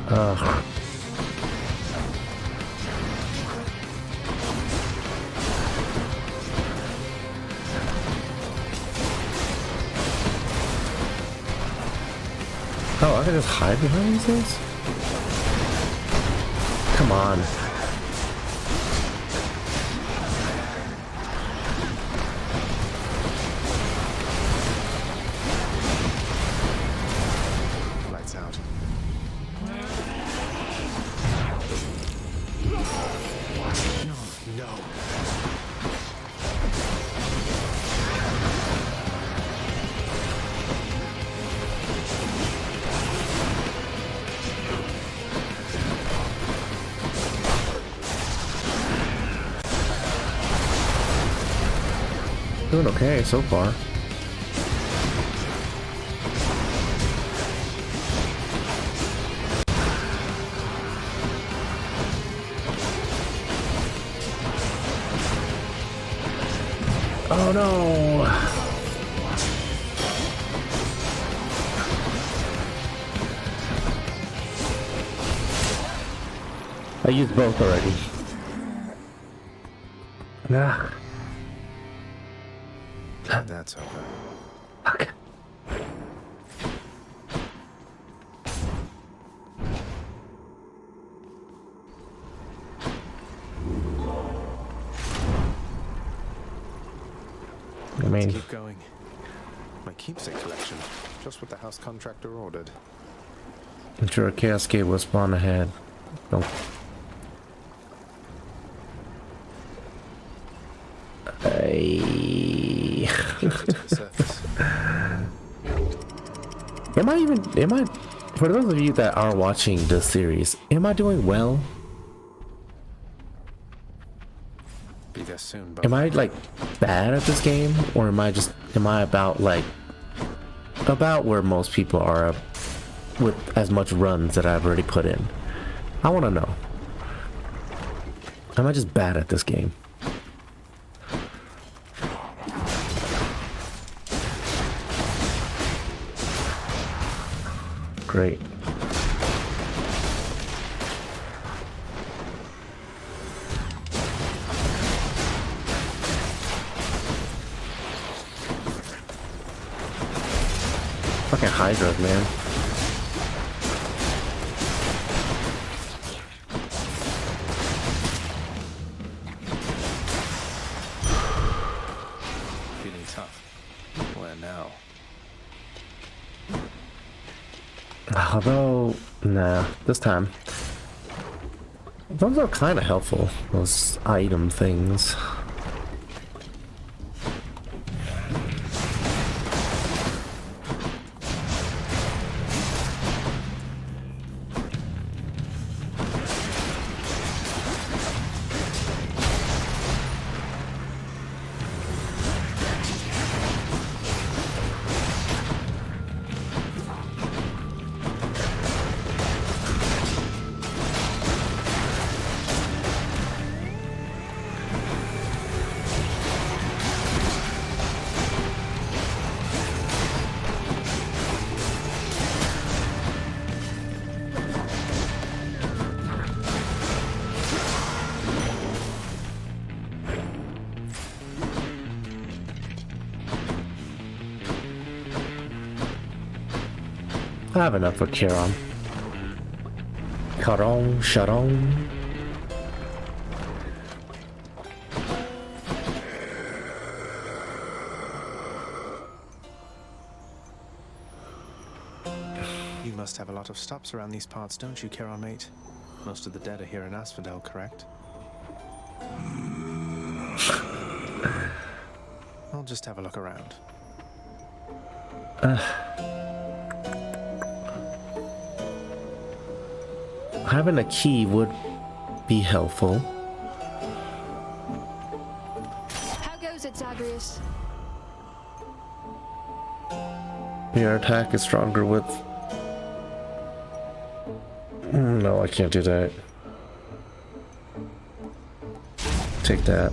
Ugh. Oh, I can just hide behind these things? Come on. Lights out. No. Doing okay so far. Oh no! I used both already. Ah. That's over. Fuck. I mean, Keep going. My keepsake collection. Just what the house contractor ordered. I'm sure a cascade will spawn ahead. Don't. Am I, for those of you that are watching this series, am I doing well? Be there soon, Am I like bad at this game, or am I about like, about where most people are with as much runs that I've already put in? I want to know. Am I just bad at this game? Great. Fucking Hydras, man. Feeling tough. Where now? Although, nah, this time. Those are kind of helpful, those item things. I have enough for Charon. Charon, Charon. have a lot of stops around these parts, don't you, Charon mate? Most of the dead are here in Asphodel, correct? I'll just have a look around. Having a key would be helpful. How goes it, Zagreus? Your attack is stronger with... No, I can't do that. Take that.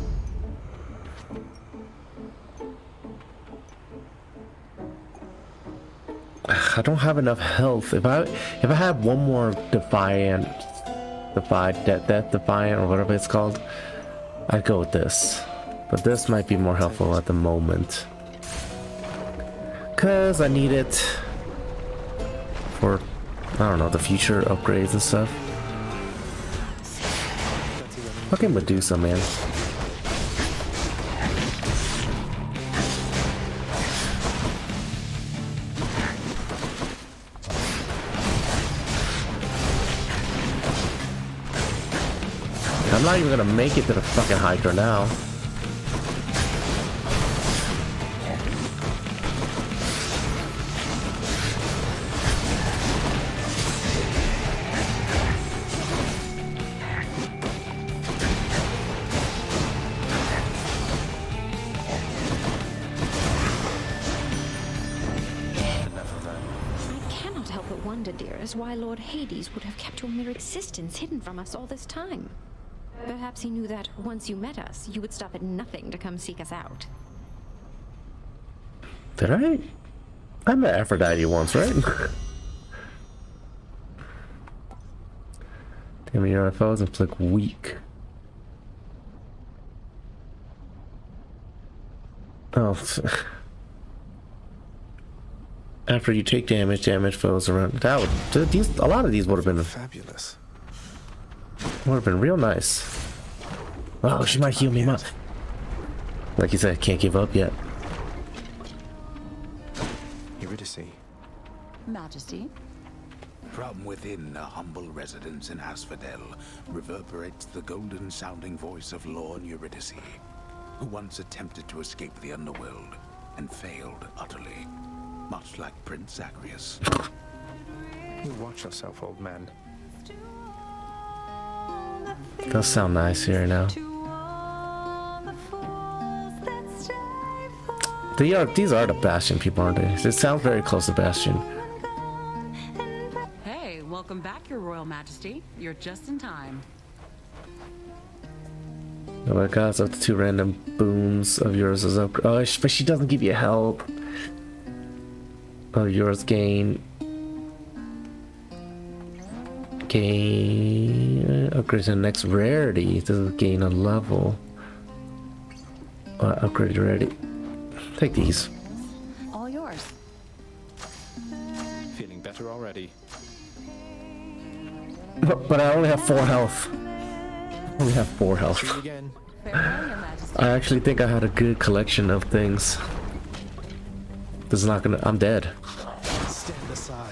I don't have enough health. If I had one more defiant, or whatever it's called, I'd go with this. But this might be more helpful at the moment. Cause I need it for, I don't know, the future upgrades and stuff. Fucking Medusa, man. I'm not even gonna make it to the fucking Hydra now. Dearest, why Lord Hades would have kept your mere existence hidden from us all this time. Perhaps he knew that once you met us, you would stop at nothing to come seek us out. Did I? I met Aphrodite once, right? Damn, your foes inflict weak. Oh. After you take damage foes around. That would, a lot of these would have been fabulous. Would have been real nice. Oh, she might heal me up. Like you said, can't give up yet. Eurydice. Majesty. From within a humble residence in Asphodel reverberates the golden-sounding voice of Lord Eurydice, who once attempted to escape the underworld and failed utterly. Much like Prince Zagreus. You watch yourself, old man. Does sound nice here now. These are the Bastion people, aren't they? It sounds very close to Bastion. Hey, welcome back, Your Royal Majesty. You're just in time. Oh my god, so the 2 random boons of yours is up. Oh, but she doesn't give you help. Oh, yours gain upgrade to the next rarity to gain a level. Upgrade rarity. Take these. All yours. Feeling better already. But I only have 4 health. I only have 4 health. I actually think I had a good collection of things. This is not gonna. I'm dead. Stand aside.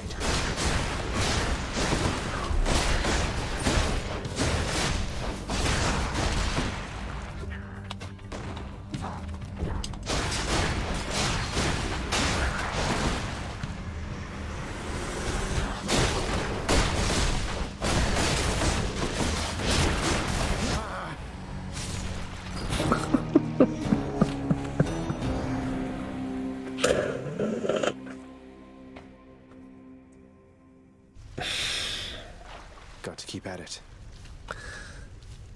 Got to keep at it.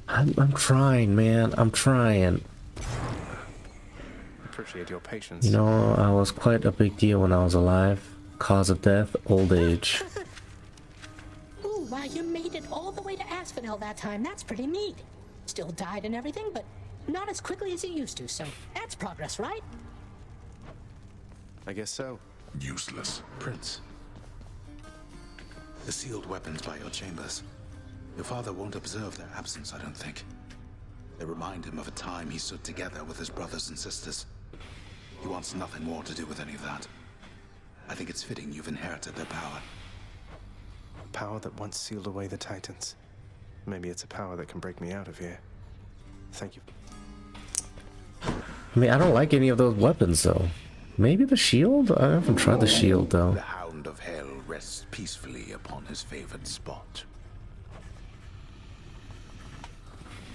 I'm trying, man. I'm trying. Appreciate your patience. You know, I was quite a big deal when I was alive. Cause of death, old age. Ooh, wow, you made it all the way to Asphodel that time. That's pretty neat. Still died and everything, but not as quickly as you used to, so that's progress, right? I guess so. Useless. Prince. The sealed weapons by your chambers. Your father won't observe their absence, I don't think. They remind him of a time he stood together with his brothers and sisters. He wants nothing more to do with any of that. I think it's fitting you've inherited their power. power that once sealed away the Titans. Maybe it's a power that can break me out of here. Thank you. I mean, I don't like any of those weapons, though. Maybe the shield? I haven't tried the shield, though. The Hound of Hell rests peacefully upon his favored spot.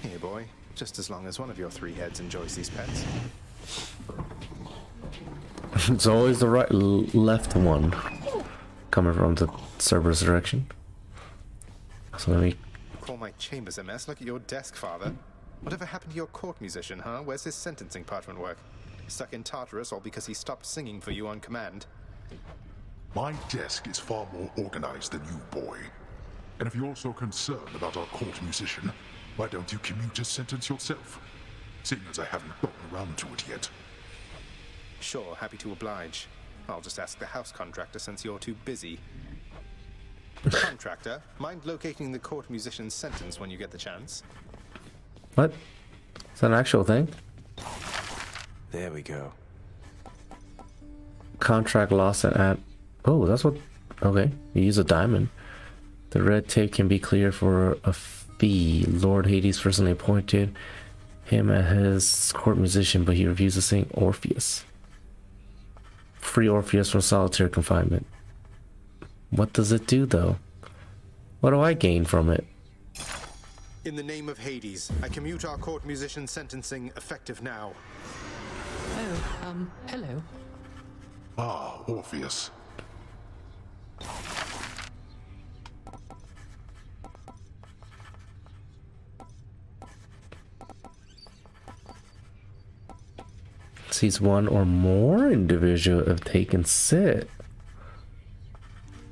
Here, boy. Just as long as one of your three heads enjoys these pets. It's always the right, left one coming from the Cerberus direction. So let me. Call my chambers a mess. Look at your desk, Father. Whatever happened to your court musician, huh? Where's his sentencing parchment work? Stuck in Tartarus all because he stopped singing for you on command. My desk is far more organized than you, boy. And if you're so concerned about our court musician, why don't you commute his sentence yourself? Seeing as I haven't gotten around to it yet. Sure, happy to oblige. I'll just ask the house contractor since you're too busy. Contractor, mind locating the court musician's sentence when you get the chance? What? Is that an actual thing? There we go. Contract lost at. Oh, that's what. Okay, you use a diamond. The red tape can be cleared for a fee. Lord Hades personally appointed him as his court musician, but he refused to sing Orpheus. Free Orpheus from solitary confinement. What does it do, though? What do I gain from it? In the name of Hades, I commute our court musician sentencing effective now. Oh, hello. Ah, Orpheus. Sees one or more individual have taken sit.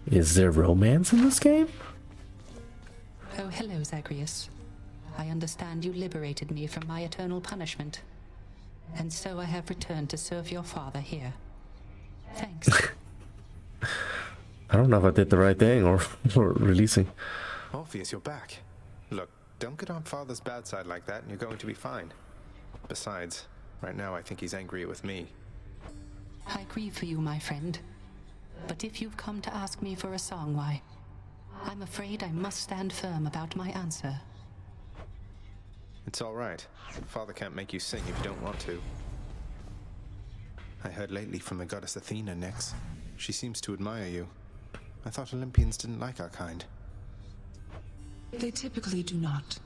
Is there romance in this game? Oh, hello, Zagreus. I understand you liberated me from my eternal punishment. And so I have returned to serve your father here. Thanks. I don't know if I did the right thing or releasing. Orpheus, you're back. Look, don't get on Father's bad side like that and you're going to be fine. Besides, right now I think he's angry with me. I grieve for you, my friend. But if you've come to ask me for a song, why, I'm afraid I must stand firm about my answer. It's all right. Father can't make you sing if you don't want to. I heard lately from the goddess Athena, Nyx. She seems to admire you. I thought Olympians didn't like our kind. They typically do not.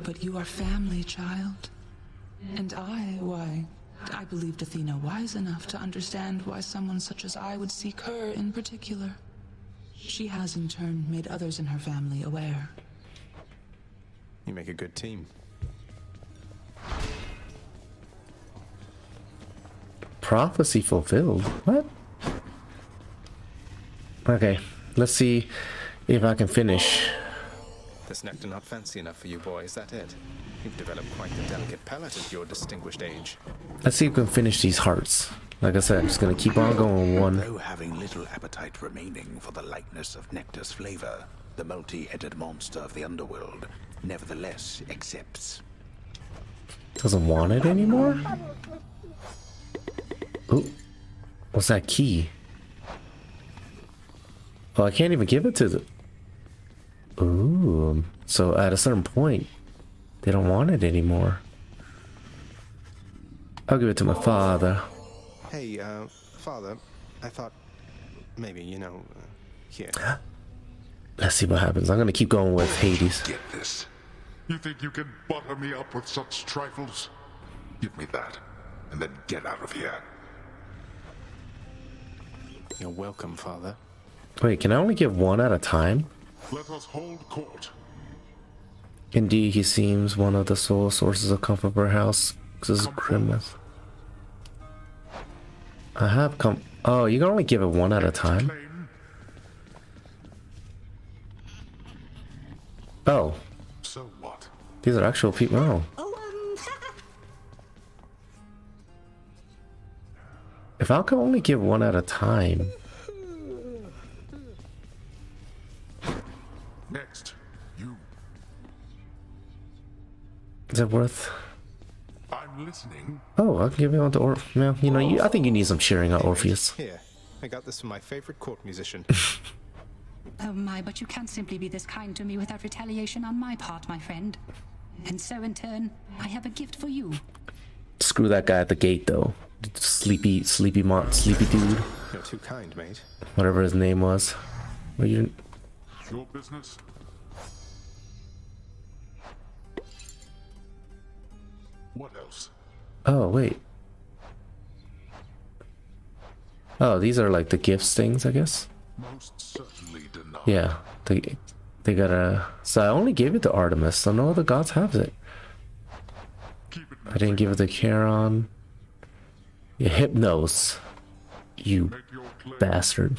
But you are family, child. And why, I believed Athena wise enough to understand why someone such as I would seek her in particular. She has in turn made others in her family aware. You make a good team. Prophecy fulfilled. What? Okay, let's see if I can finish. This nectar not fancy enough for you, boy, is that it? You've developed quite the delicate palate at your distinguished age. Let's see if we can finish these hearts. Like I said, I'm just gonna keep on going one. Though having little appetite remaining for the lightness of nectar's flavor, the multi-headed monster of the underworld nevertheless accepts. Doesn't want it anymore? Ooh, what's that key? Oh, I can't even give it to the... Ooh, so at a certain point, they don't want it anymore. I'll give it to my father. Hey, Father, I thought maybe, here. Let's see what happens. I'm gonna keep going with Hades. Get this. You think you can butter me up with such trifles? Give me that, and then get out of here. You're welcome, Father. Wait, can I only give one at a time? Let us hold court. Indeed, he seems one of the sole sources of comfort for our house. This is grimace. I have come. Oh, you can only give it one at a time. Oh. So what? These are actual people. Oh. If I can only give one at a time. Next, you. Is it worth? I'm listening. Oh, I can give you one to Well, I think you need some cheering on Orpheus. Here, I got this from my favorite court musician. Oh my, but you can't simply be this kind to me without retaliation on my part, my friend. And so in turn, I have a gift for you. Screw that guy at the gate, though. Sleepy dude. You're too kind, mate. Whatever his name was. Well, you... Your business? What else? Oh, wait. Oh, these are like the gifts things, I guess. Most certainly denied. Yeah, they gotta... So I only gave it to Artemis, so no other gods have it. I didn't give it to Charon. Yeah, Hypnos. You bastard.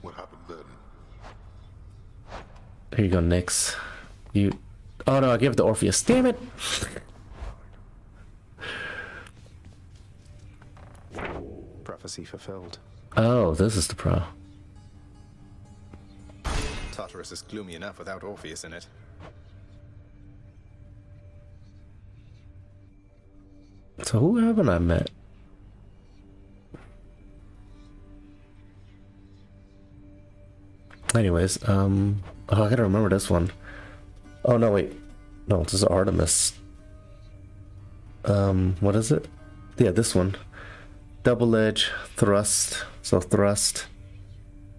What happened then? Here you go, Nyx. You... Oh no, I gave it to Orpheus. Damn it! Prophecy fulfilled. Oh, this is the pro. Tartarus is gloomy enough without Orpheus in it. So who haven't I met? Anyways, oh, I gotta remember this one. Oh no, wait. No, this is Artemis. What is it? Yeah, this one. Double edge, thrust. So thrust.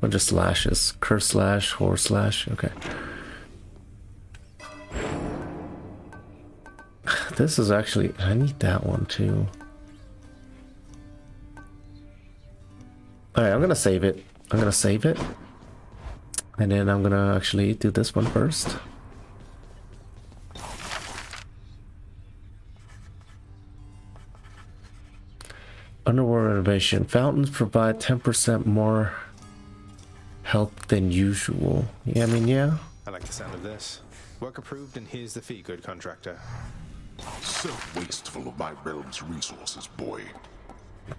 Bunch of slashes. Curse slash, horror slash. Okay. This is actually... I need that one too. Alright, I'm gonna save it. And then I'm gonna actually do this one first. Underworld renovation. Fountains provide 10% more health than usual. Yeah, I mean, yeah. I like the sound of this. Work approved, and here's the fee, good contractor. So wasteful of my realm's resources, boy.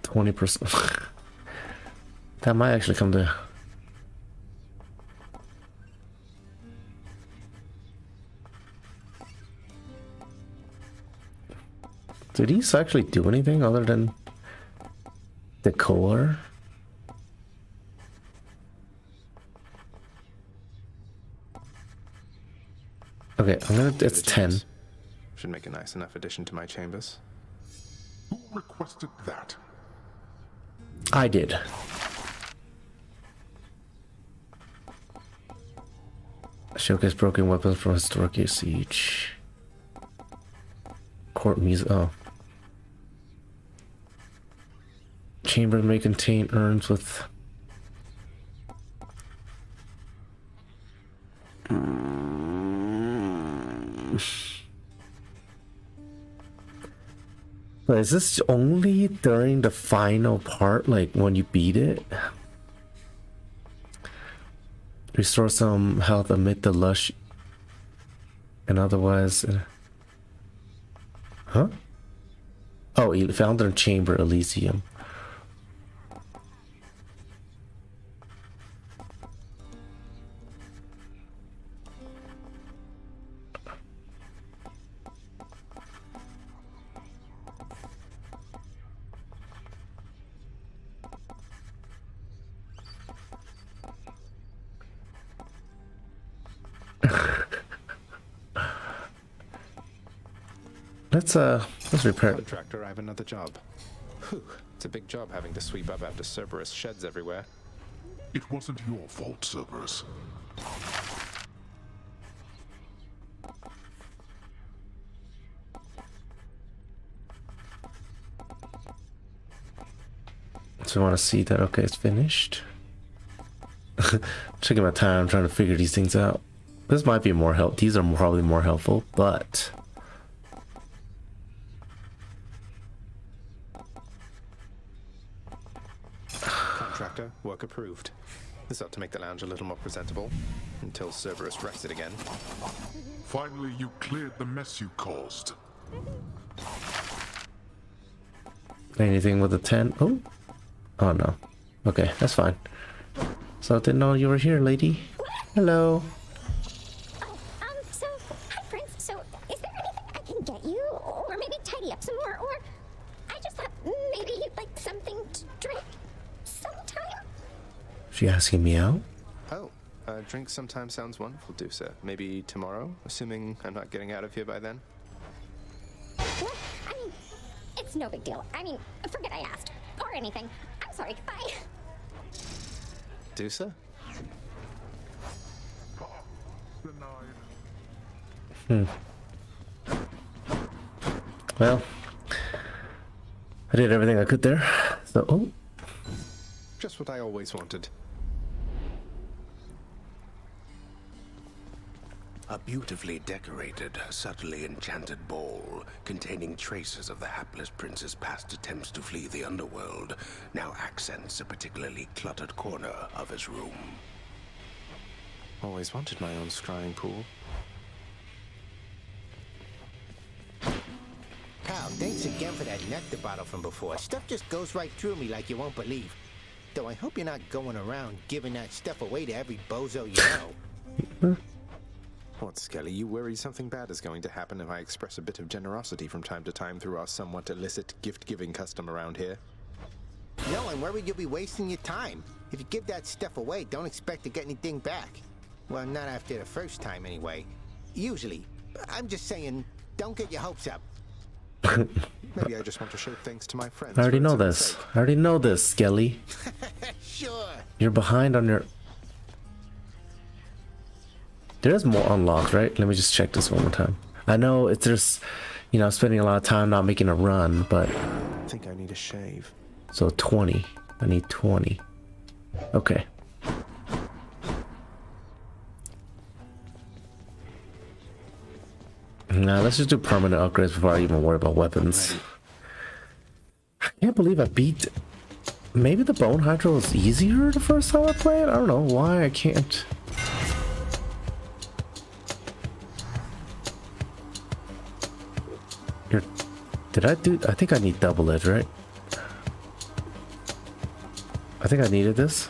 20%. That might actually come to... Did these actually do anything other than decor? Okay, it's 10. Should make a nice enough addition to my chambers. Who requested that? I did. Showcase broken weapons from historic siege. Court music. Oh. Chamber may contain urns with... But is this only during the final part, like when you beat it? Restore some health amid the lush and otherwise... Huh? Oh, he found their chamber Elysium. Let's repair. Contractor, I have another job. Whew, it's a big job having to sweep up after Cerberus sheds everywhere. It wasn't your fault, Cerberus. So I want to see that. Okay, it's finished. Taking my time trying to figure these things out. This might be more help. These are probably more helpful, but Contractor, work approved. This ought to make the lounge a little more presentable until Cerberus wrecks it again. Finally, you cleared the mess you caused. Anything with a 10? Oh. Oh no. Okay, that's fine. So I didn't know you were here, lady. Hello. So, hi, Prince. So, is there anything I can get you? Or maybe tidy up some more? Or I just thought maybe you'd like something to drink sometime? She asking me out? Oh, a drink sometimes sounds wonderful, Dusa. Maybe tomorrow, assuming I'm not getting out of here by then? What? I mean, it's no big deal. I mean, forget I asked. Or anything. I'm sorry. Bye. Dusa? Well, I did everything I could there. So, oh. Just what I always wanted. A beautifully decorated, subtly enchanted ball containing traces of the hapless prince's past attempts to flee the underworld now accents a particularly cluttered corner of his room. Always wanted my own scrying pool. Pal, thanks again for that nectar bottle from before. Stuff just goes right through me like you won't believe. Though I hope you're not going around giving that stuff away to every bozo you know. What, Skelly, you worry something bad is going to happen if I express a bit of generosity from time to time through our somewhat illicit gift-giving custom around here? No, I'm worried you'll be wasting your time. If you give that stuff away, don't expect to get anything back. Well, not after the first time anyway. Usually. I'm just saying, don't get your hopes up. Maybe I just want to show thanks to my friends. I already know this. I already know this, Skelly. Sure. You're behind on your... There's more unlocked, right? Let me just check this one more time. I know it's just, you know, spending a lot of time not making a run, but... I think I need a shave. So 20. I need 20. Okay. Now let's just do permanent upgrades before I even worry about weapons. I can't believe I beat... Maybe the Bone Hydra was easier the first time I played? I don't know why I can't... Did I do... I think I need double edge, right? I think I needed this.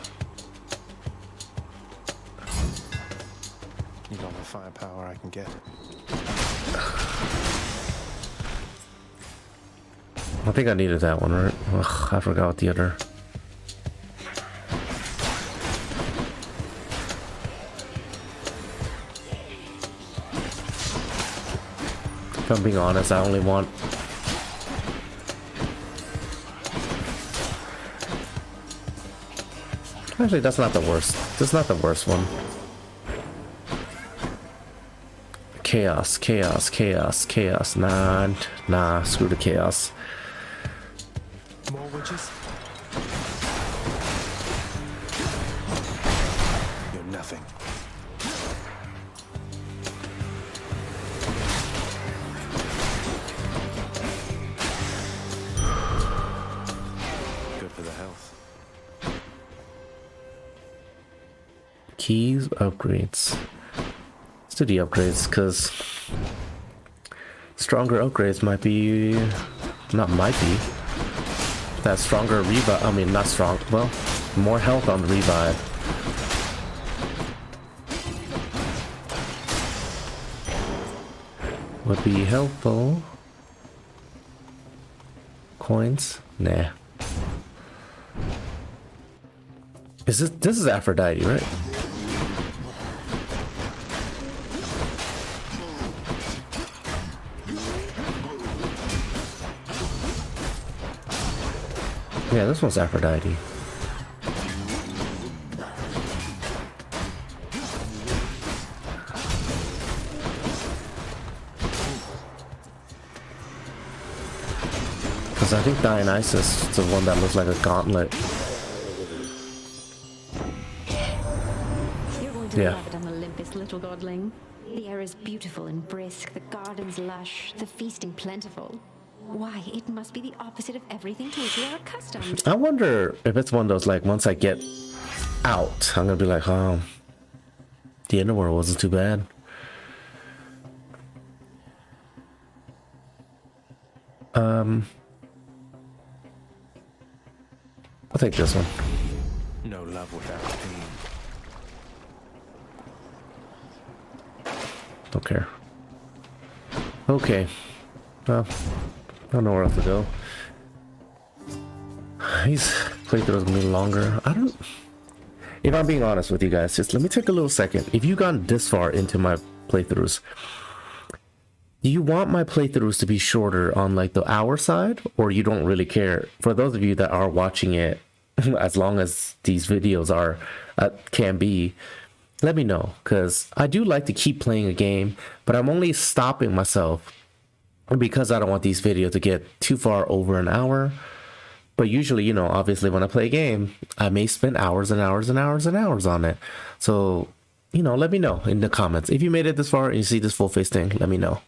Need all the firepower I can get. I think I needed that one, right? Ugh, I forgot the other. If I'm being honest, I only want... Actually, that's not the worst. That's not the worst one. Chaos, chaos, chaos, chaos. Nah, screw the chaos. More witches? You're nothing. Good for the health. Keys, upgrades. Let's do the upgrades, because stronger upgrades might be... Not might be. That stronger revive, I mean not strong, well, more health on the revive. Would be helpful. Coins? Nah. This is Aphrodite, right? Yeah, this one's Aphrodite. Because I think Dionysus is the one that looks like a gauntlet. You're going to love it on Olympus, little godling. The air is beautiful and brisk, the gardens lush, the feasting plentiful. Why, it must be the opposite of everything to which we are accustomed. I wonder if it's one of those, like, once I get out, I'm gonna be like, oh, the underworld wasn't too bad. I'll take this one. No love without pain. Don't care. Okay. Well, I don't know where else to go. These playthroughs gonna be longer. if I'm being honest with you guys, just let me take a little second. If you've gone this far into my playthroughs, do you want my playthroughs to be shorter on like the hour side, or you don't really care? For those of you that are watching it as long as these videos are can be, let me know, because I do like to keep playing a game, but I'm only stopping myself because I don't want these videos to get too far over an hour. But usually, you know, obviously when I play a game, I may spend hours and hours and hours and hours on it. So, you know, let me know in the comments. If you made it this far and you see this full face thing, let me know.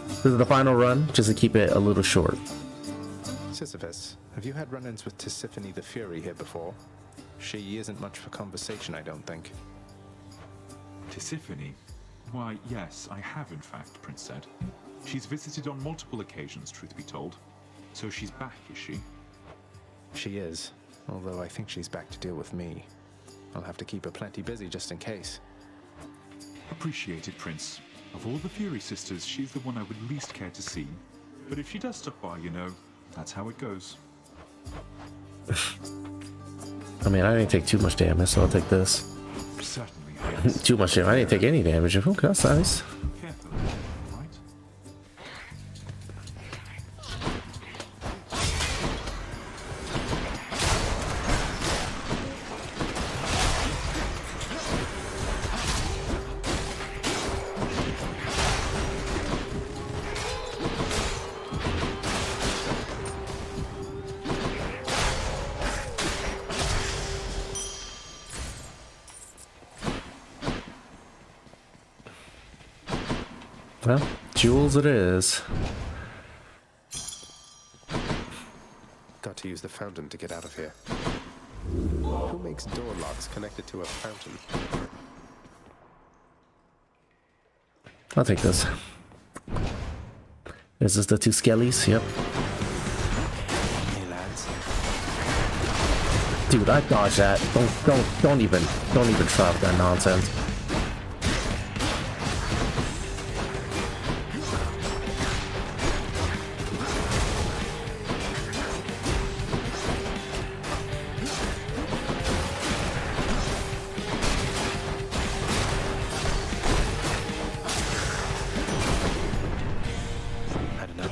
This is the final run, just to keep it a little short. Sisyphus, have you had run-ins with Tisiphone the Fury here before? She isn't much for conversation, I don't think. Tisiphone? Why, yes, I have in fact, Prince said. She's visited on multiple occasions, truth be told. So she's back, is she? She is, although I think she's back to deal with me. I'll have to keep her plenty busy just in case. Appreciated, Prince. Of all the Fury sisters, she's the one I would least care to see. But if she does stop by, you know, that's how it goes. I mean, I didn't take too much damage, so I'll take this. Certainly, yes. Too much damage. I didn't take any damage. Okay, that's nice. Careful, right? Well, jewels it is. Got to use the fountain to get out of here. Who makes door locks connected to a fountain? I'll take this. Is this the two skellies? Yep. Hey lads. Dude, I dodged that. Don't even try with that nonsense.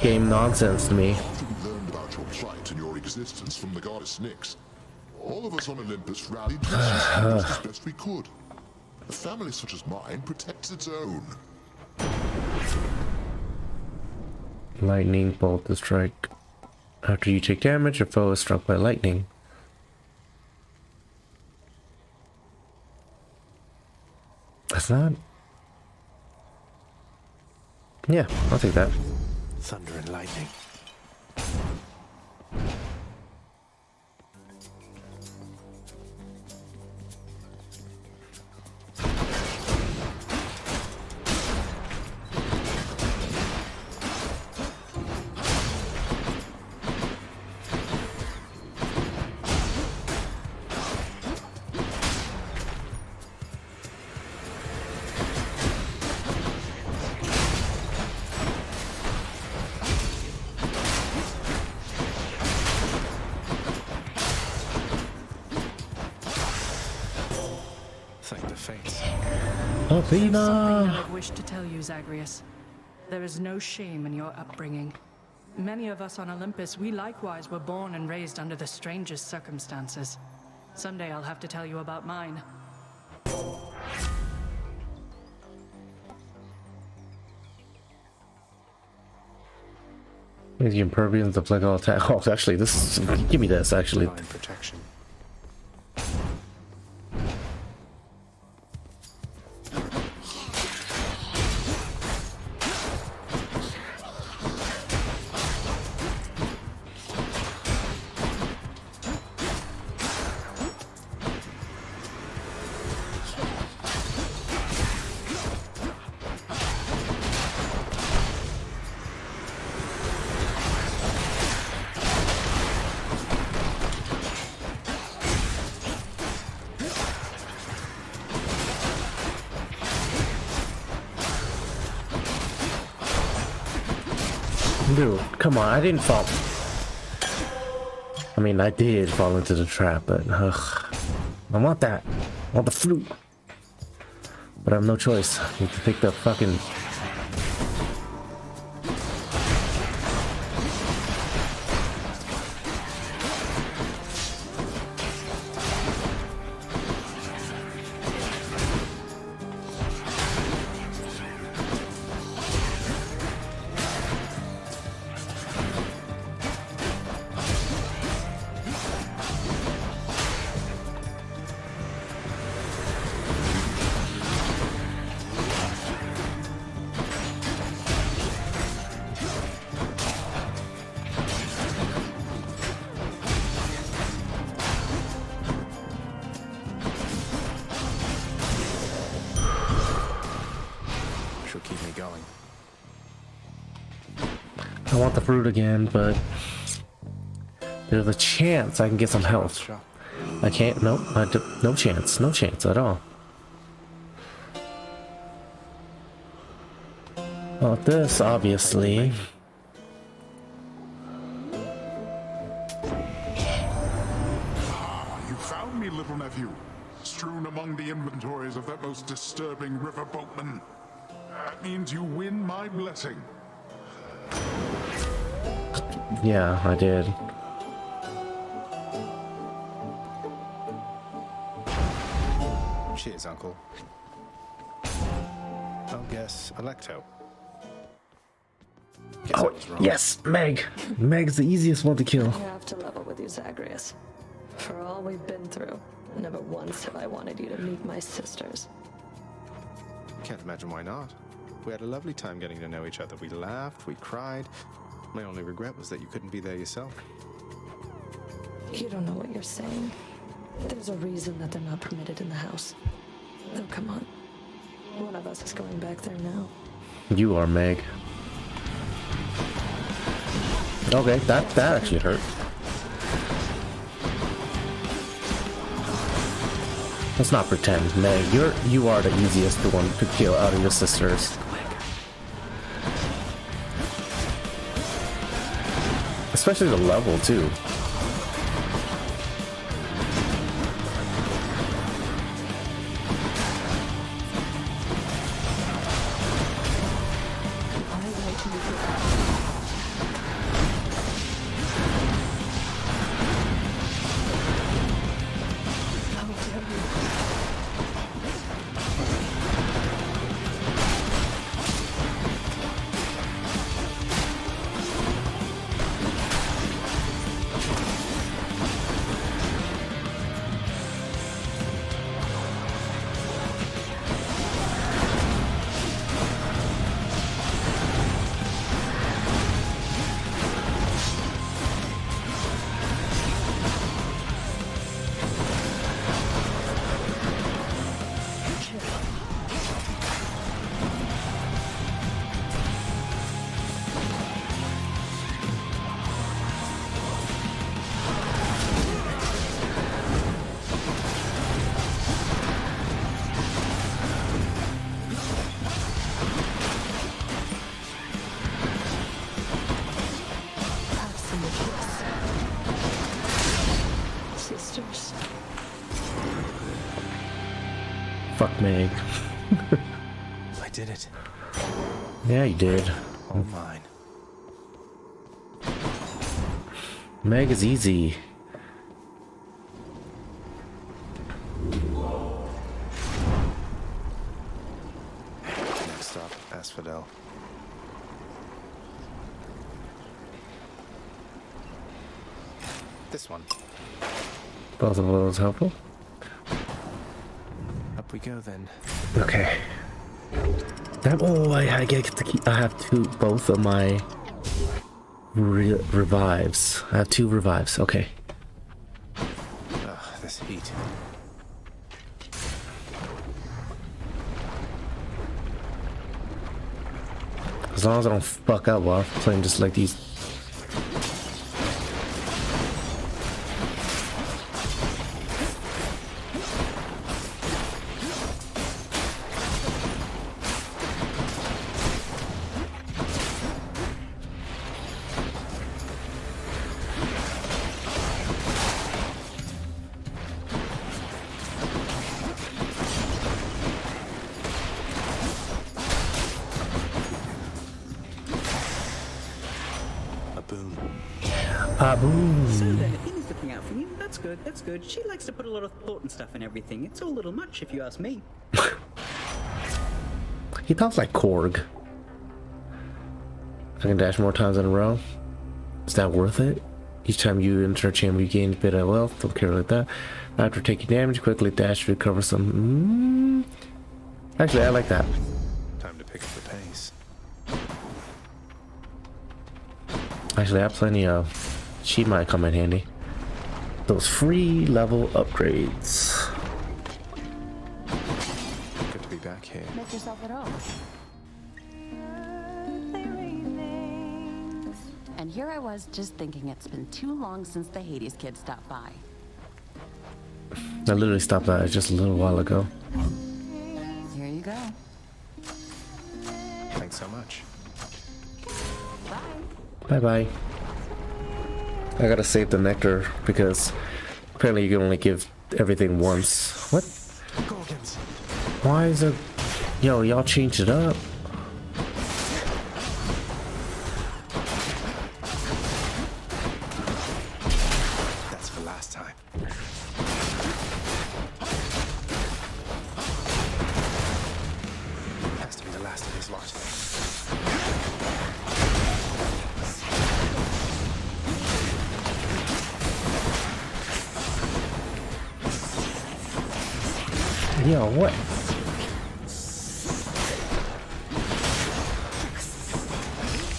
Game nonsense to me. We learned about your plight and your existence from the goddess Nyx. All of us on Olympus rallied to assist you as best we could. A family such as mine protects its own. Lightning bolt to strike. After you take damage, your foe is struck by lightning. That's not... Yeah, I'll take that. Thunder and lightning. Something I would wish to tell you, Zagreus. There is no shame in your upbringing. Many of us on Olympus, we likewise were born and raised under the strangest circumstances. Someday I'll have to tell you about mine. The impervious to flag all attack. Oh, actually, this is... Give me this, actually. Protection. Dude, come on, I didn't fall. I mean, I did fall into the trap, but ugh, I want that. I want the fruit. But I have no choice. I need to take the fucking... I want the fruit again, but there's a chance I can get some health. I can't. Nope. No chance. No chance at all. Well, this obviously. You found me, little nephew, strewn among the inventories of that most disturbing river boatman. That means you win my blessing. Yeah, I did. Cheers, Uncle. I'll guess Electo. Guess I was wrong. Yes, Meg. Meg's the easiest one to kill. I have to level with you, Zagreus. For all we've been through, never once have I wanted you to meet my sisters. Can't imagine why not. We had a lovely time getting to know each other. We laughed, we cried. My only regret was that you couldn't be there yourself. You don't know what you're saying. There's a reason that they're not permitted in the house. Oh, come on. One of us is going back there now. You are, Meg. Okay, that actually hurt. Let's not pretend, Meg. You are the easiest one to kill out of your sisters. Especially the level too. Fuck Meg. I did it. Yeah, you did. All mine. Meg is easy. Next stop, Asphodel. This one. Both of those helpful. Up we go then. Okay. I get to keep. I have both of my revives. I have 2 revives. Okay. Ugh, this heat. As long as I don't fuck up while playing just like these. So then, if Edie's looking out for you, that's good, that's good. She likes to put a lot of thought and stuff in everything. It's all a little much, if you ask me. He talks like Korg. I can dash more times in a row. Is that worth it? Each time you enter a chamber, you gain a bit of wealth. Don't care like that. After taking damage, quickly dash to recover some. Actually, I like that. Time to pick up the pace. Actually, I have plenty of. She might come in handy. Those free level upgrades. Good to be back here. Make yourself at home. And here I was just thinking it's been too long since the Hades kid stopped by. I literally stopped by just a little while ago. Here you go. Thanks so much. Bye bye. I gotta save the nectar because apparently you can only give everything once. What? Gorgons. Why is it? Yo, y'all changed it up. That's for last time. Has to be the last of his lot. Yo, what?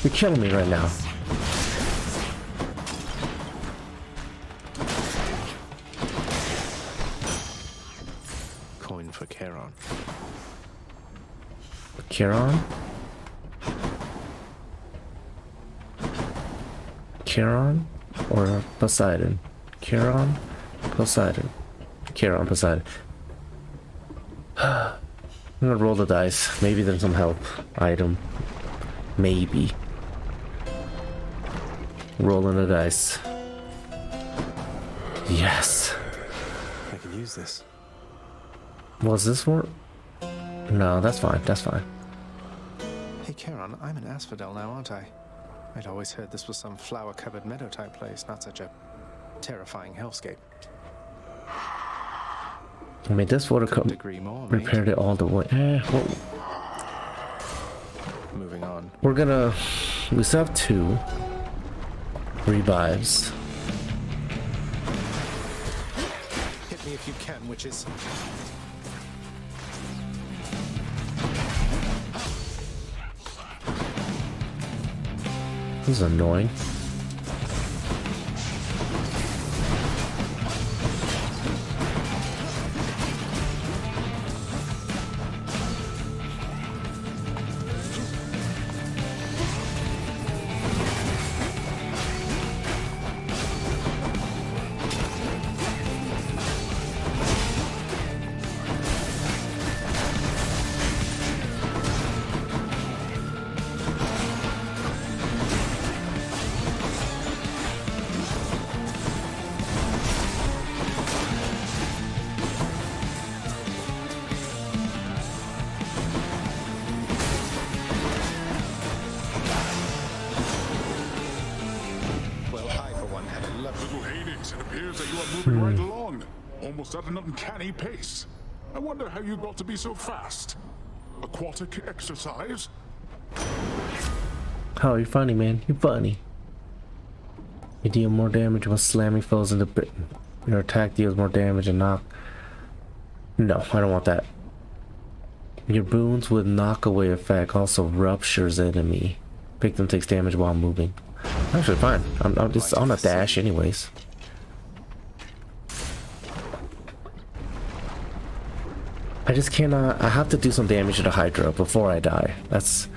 You're killing me right now. Coin for Charon. Charon? Charon or Poseidon? Charon, Poseidon. Charon, Poseidon. I'm gonna roll the dice. Maybe there's some help item. Maybe. Rolling the dice. Yes. I can use this. Was this for? No, that's fine. That's fine. Hey, Charon, I'm an asphodel now, aren't I? I'd always heard this was some flower-covered meadow-type place, not such a terrifying hellscape. I mean, this would have repaired it all the way. Well, moving on. we're gonna. We still have 2 revives. Hit me if you can, witches. This is annoying. Moving right along, almost at an uncanny pace. I wonder how you got to be so fast. Aquatic exercise? Oh, you're funny, man. You're funny. You deal more damage when slamming foes into bit. Your attack deals more damage and knock. No, I don't want that. Your boons with knockaway effect also ruptures enemy. Victim takes damage while moving. Actually, fine. I'm just on a dash, anyways. I just cannot. I have to do some damage to the Hydra before I die. That's.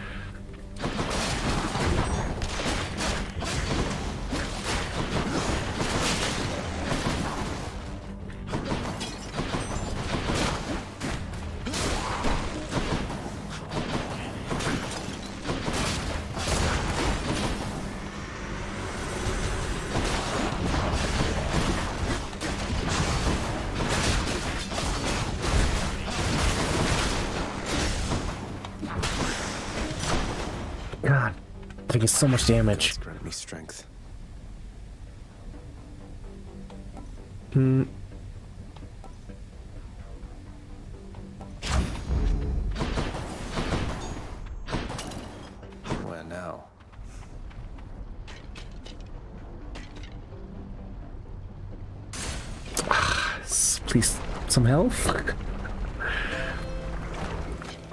God, taking so much damage. Grant me strength. Where now? Please, some health.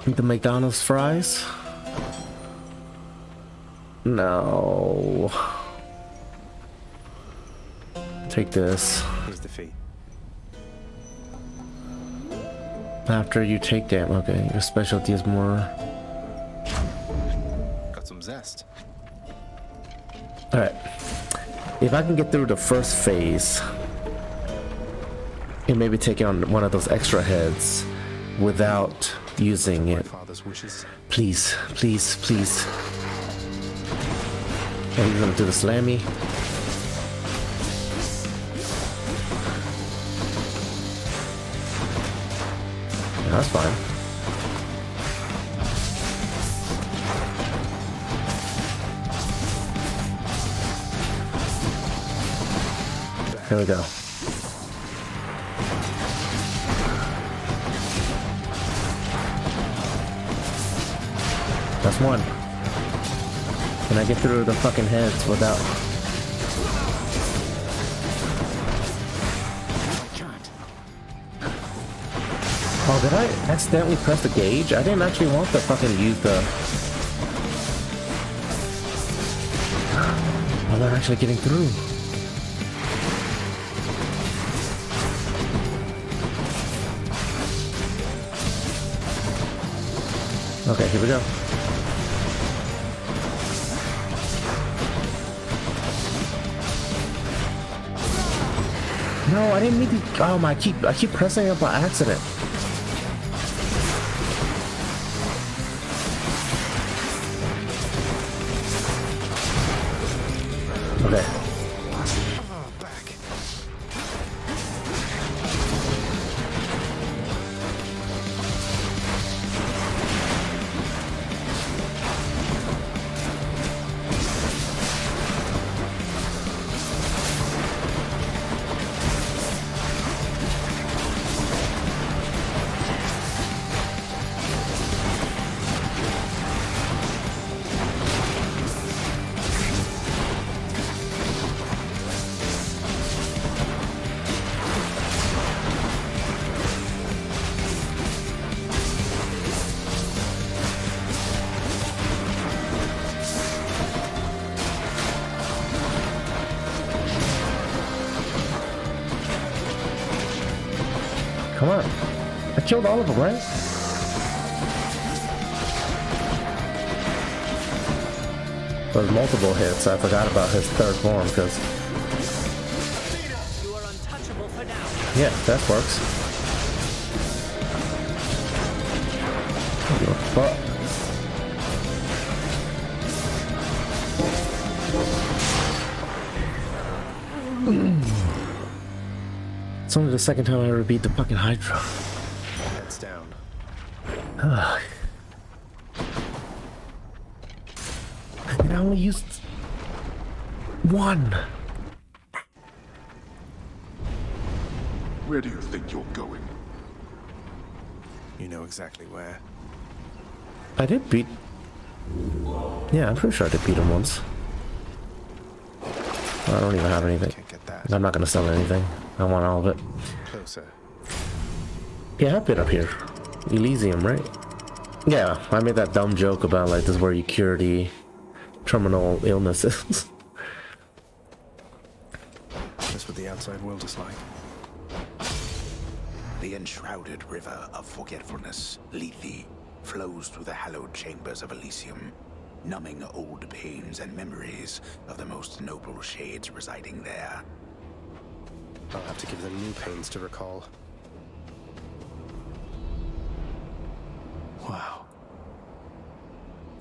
Need the McDonald's fries. No. Take this. Here's the fee. After you take damage, okay, your specialty is more. Got some zest. Alright. If I can get through the first phase, and maybe take on one of those extra heads without using it. Please, please, please. And he's gonna do the slammy. Yeah, that's fine. Here we go. That's one. Can I get through the fucking heads without... Oh, did I accidentally press the gauge? I didn't actually want to fucking use the... I'm not actually getting through. Okay, here we go. No, I didn't mean to. Oh my! I keep pressing it by accident. Okay. Come on. I killed all of them, right? There's multiple hits. I forgot about his third form because... Yeah, that works. Fuck. It's only the second time I ever beat the fucking Hydra. Heads down. Ugh. And I only used one. Where do you think you're going? You know exactly where. I did beat... Yeah, I'm pretty sure I did beat him once. I don't even have anything. I'm not gonna sell anything. I want all of it. Closer. Yeah, I've been up here. Elysium, right? Yeah, I made that dumb joke about like this is where you cure the terminal illnesses. That's what the outside world is like. The enshrouded river of forgetfulness, Lethe, flows through the hallowed chambers of Elysium, numbing old pains and memories of the most noble shades residing there. I'll have to give them new pains to recall. Wow.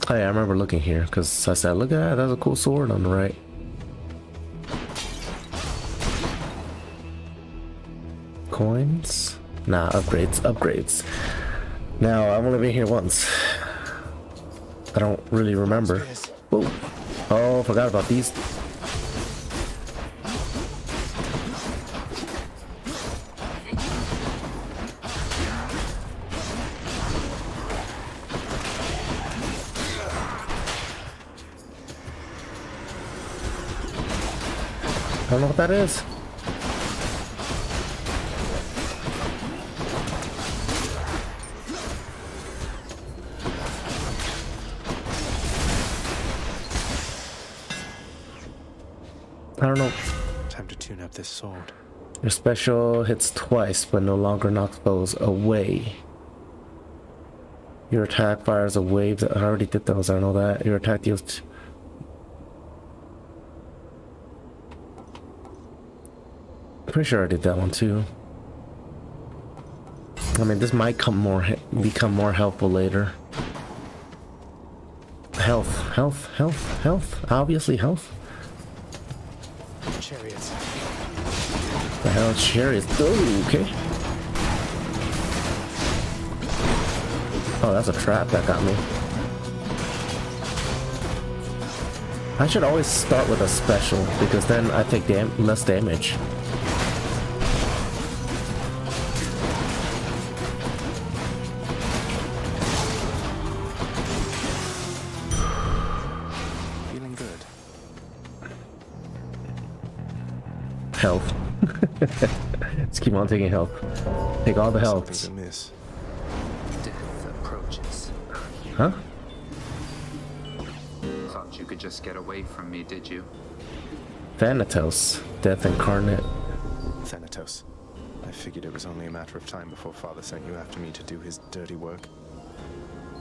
Oh yeah, I remember looking here because I said, look at that, that's a cool sword on the right. Coins? Nah, upgrades, upgrades. Now, I've only been here once. I don't really remember. Whoa. Oh, forgot about these. don't know what that is. I don't know. Time to tune up this sword. Your special hits twice, but no longer knocks foes away. Your attack fires a wave that I already did those. I know that. Your attack deals. Pretty sure I did that one too. I mean, this might become more helpful later. Health. Obviously, health. Chariots. The hell is chariots? Oh, okay. Oh, that's a trap that got me. I should always start with a special because then I take less damage. Feeling good. Health. Let's keep on taking health. Take all the health. Something's amiss. Death approaches. Huh? Thought you could just get away from me, did you? Thanatos, death incarnate. Thanatos. I figured it was only a matter of time before Father sent you after me to do his dirty work.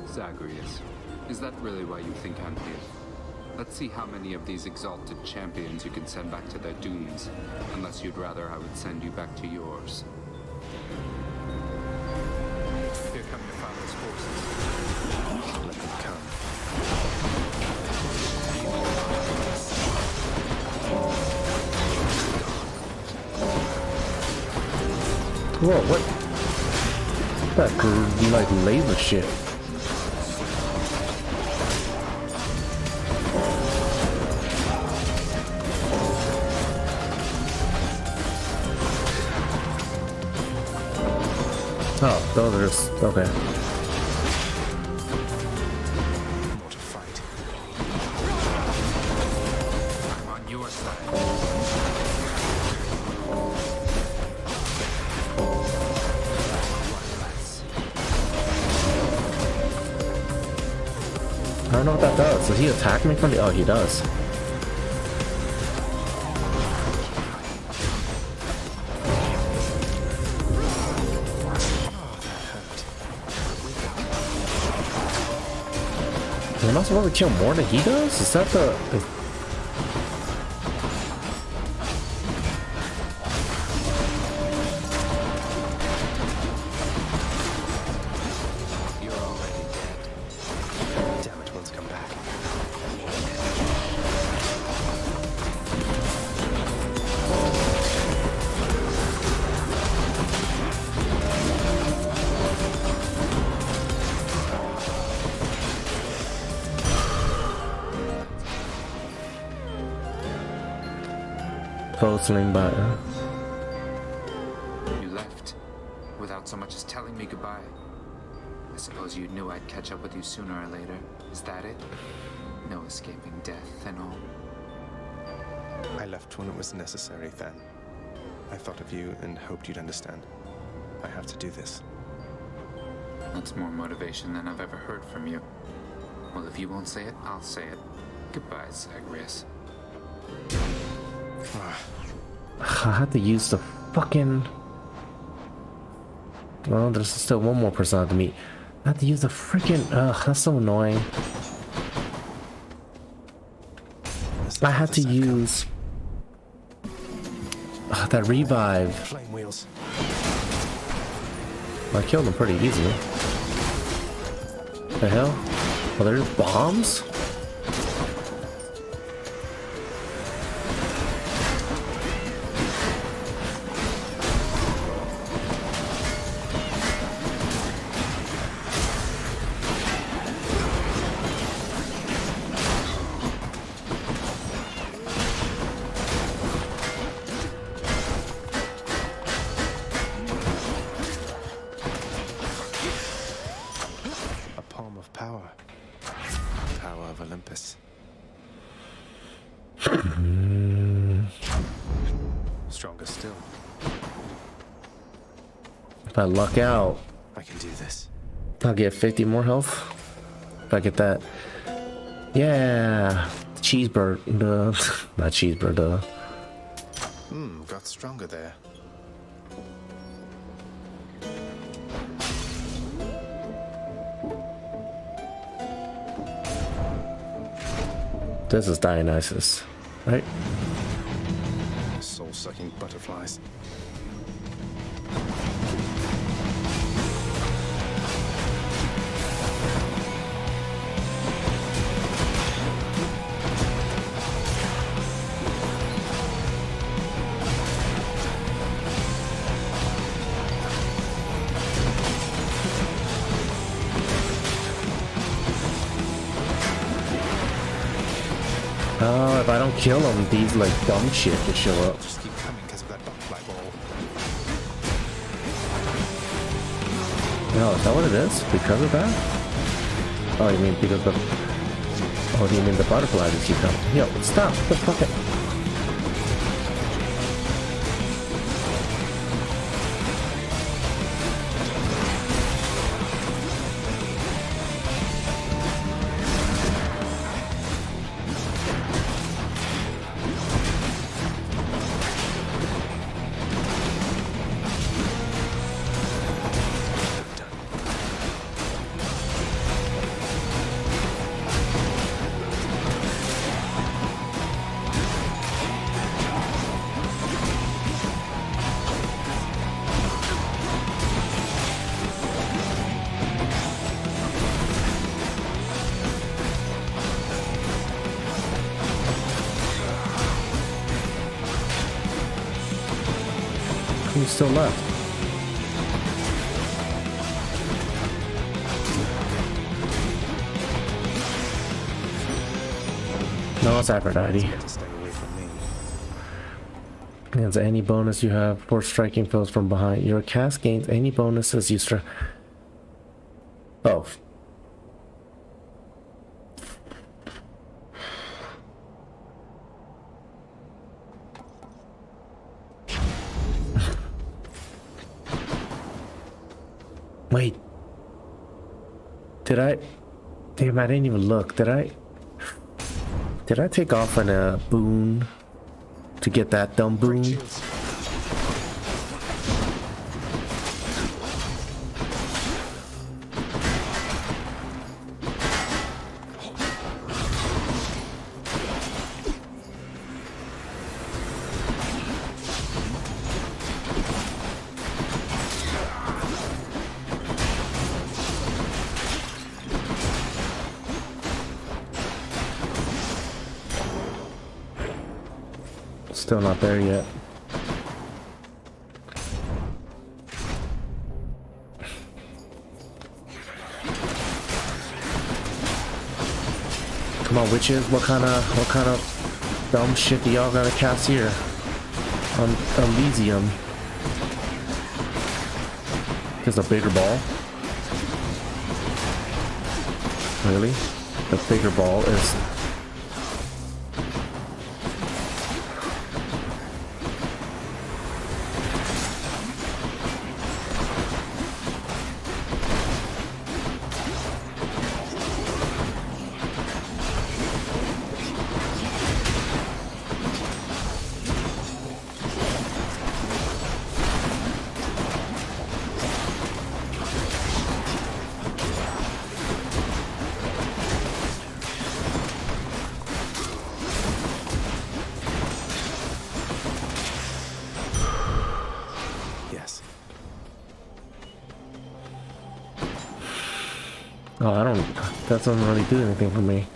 Zagreus, is that really why you think I'm here? Let's see how many of these exalted champions you can send back to their dooms, unless you'd rather I would send you back to yours. Here come your father's forces. Let them come. Whoa, what? That like laser shit. Oh, those are just okay. More to fight. I'm on your side. I don't know what that does. Does he attack me from the... Oh, he does. Am I supposed to kill more than he does? Is that the... You're already dead. Damn it, one's come back. Sling by. You left, without so much as telling me goodbye. I suppose you knew I'd catch up with you sooner or later. Is that it? No escaping death and all. I left when it was necessary, Than. I thought of you and hoped you'd understand. I have to do this. That's more motivation than I've ever heard from you. Well, if you won't say it, I'll say it. Goodbye, Zagreus. I had to use the fucking... Well, there's still one more person I have to meet. I have to use the freaking... Ugh, that's so annoying. I had to use... that revive. Flame wheels. I killed him pretty easily. The hell? Oh, there's bombs? Stronger still. If I luck out, I can do this. I'll get 50 more health. If I get that. Yeah. Cheeseburger. Not cheeseburger. Got stronger there. This is Dionysus, right? Soul-sucking butterflies. Oh, if I don't kill them, these like dumb shit just show up. Just keep coming because of that butterfly ball. No, is that what it is? Because of that? Oh, you mean because of... Oh, do you mean the butterflies that keep coming? Yo, stop! The fuck it. Who's still left? No, it's Aphrodite. Gains any bonus you have for striking foes from behind. Your cast gains any bonuses you strike. Oh. Wait. Did I? Damn, I didn't even look. Did I take off on a boon to get that dumb boon? Still not there yet. Come on, witches, what kind of dumb shit do y'all gotta cast here? On Elysium. Just a bigger ball? Really? The bigger ball is... Oh, I don't... That doesn't really do anything for me.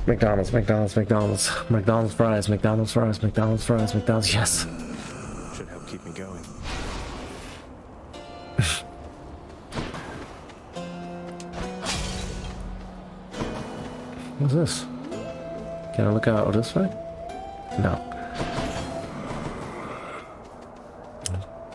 McDonald's, McDonald's, McDonald's. McDonald's fries, McDonald's fries, McDonald's fries, McDonald's... Yes! Should help keep me going. What's this? Can I look out this way? No.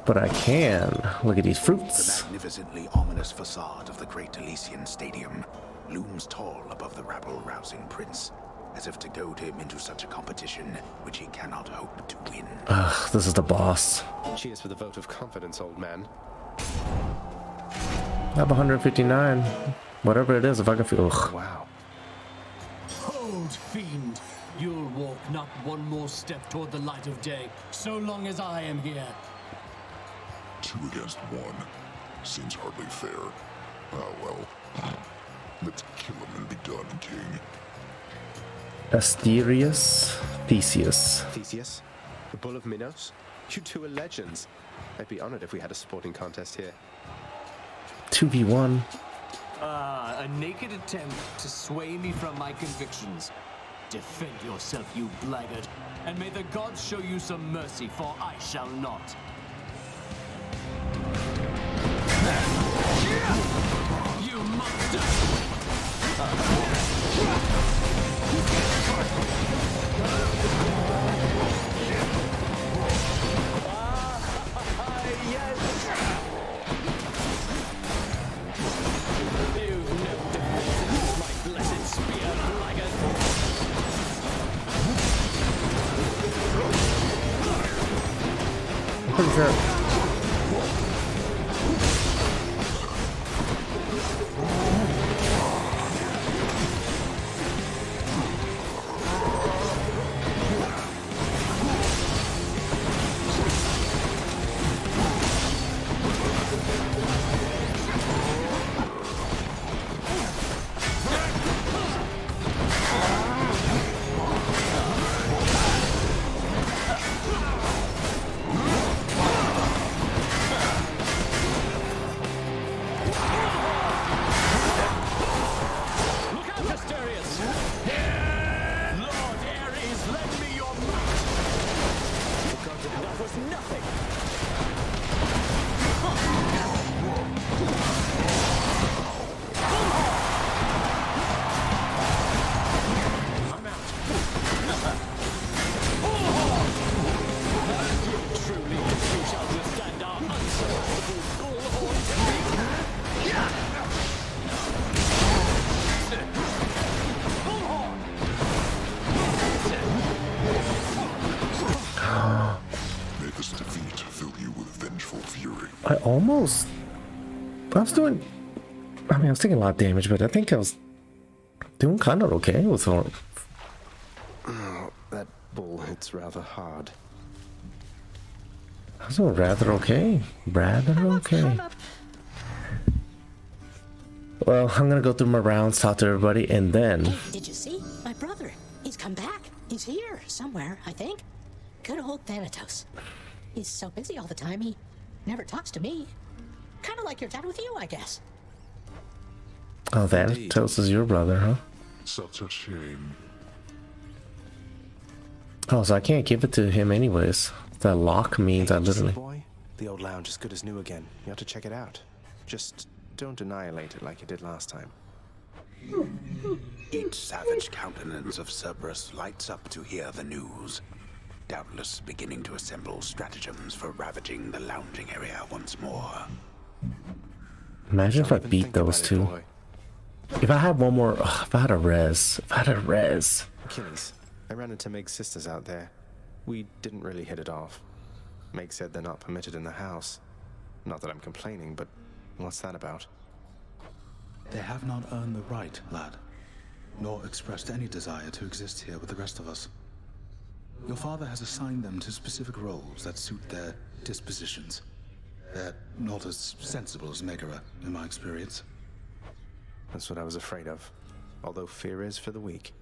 But I can look at these fruits. The magnificently ominous facade of the Great Elysian Stadium looms tall above the rabble-rousing prince. as if to goad him into such a competition which he cannot hope to win. Ugh, this is the boss. Cheers for the vote of confidence, old man. I have 159. Whatever it is, if I can feel. Ugh. Wow. Hold, fiend. You'll walk not one more step toward the light of day, so long as I am here. 2 against 1. Seems hardly fair. Ah, well. Let's kill him and be done, King. Asterius Theseus. Theseus? The Bull of Minos? You two are legends. I'd be honored if we had a sporting contest here. 2v1. A naked attempt to sway me from my convictions. Defend yourself, you blackguard, and may the gods show you some mercy, for I shall not. You monster! I'm pretty sure. I was doing, I was taking a lot of damage, but I think I was doing kind of okay with it. Oh, that bull hits rather hard. I was doing rather okay. Well, I'm gonna go through my rounds, talk to everybody, and then... Hey, did you see? My brother. He's come back. He's here, somewhere, I think. Good old Thanatos. He's so busy all the time, he never talks to me. Kind of like your dad with you, I guess. Oh, Thanatos is your brother, huh? Such a shame. Oh, so I can't give it to him anyways. That lock means I literally... Boy, the old lounge is good as new again. You have to check it out. Just don't annihilate it like you did last time. Each savage countenance of Cerberus lights up to hear the news. Doubtless beginning to assemble stratagems for ravaging the lounging area once more. Imagine if I beat those two. If I had one more, if I had a res. Achilles, I ran into Meg's sisters out there. We didn't really hit it off. Meg said they're not permitted in the house. Not that I'm complaining, but what's that about? They have not earned the right, lad, nor expressed any desire to exist here with the rest of us. Your father has assigned them to specific roles that suit their dispositions. They're not as sensible as Megara, in my experience. That's what I was afraid of. Although fear is for the weak.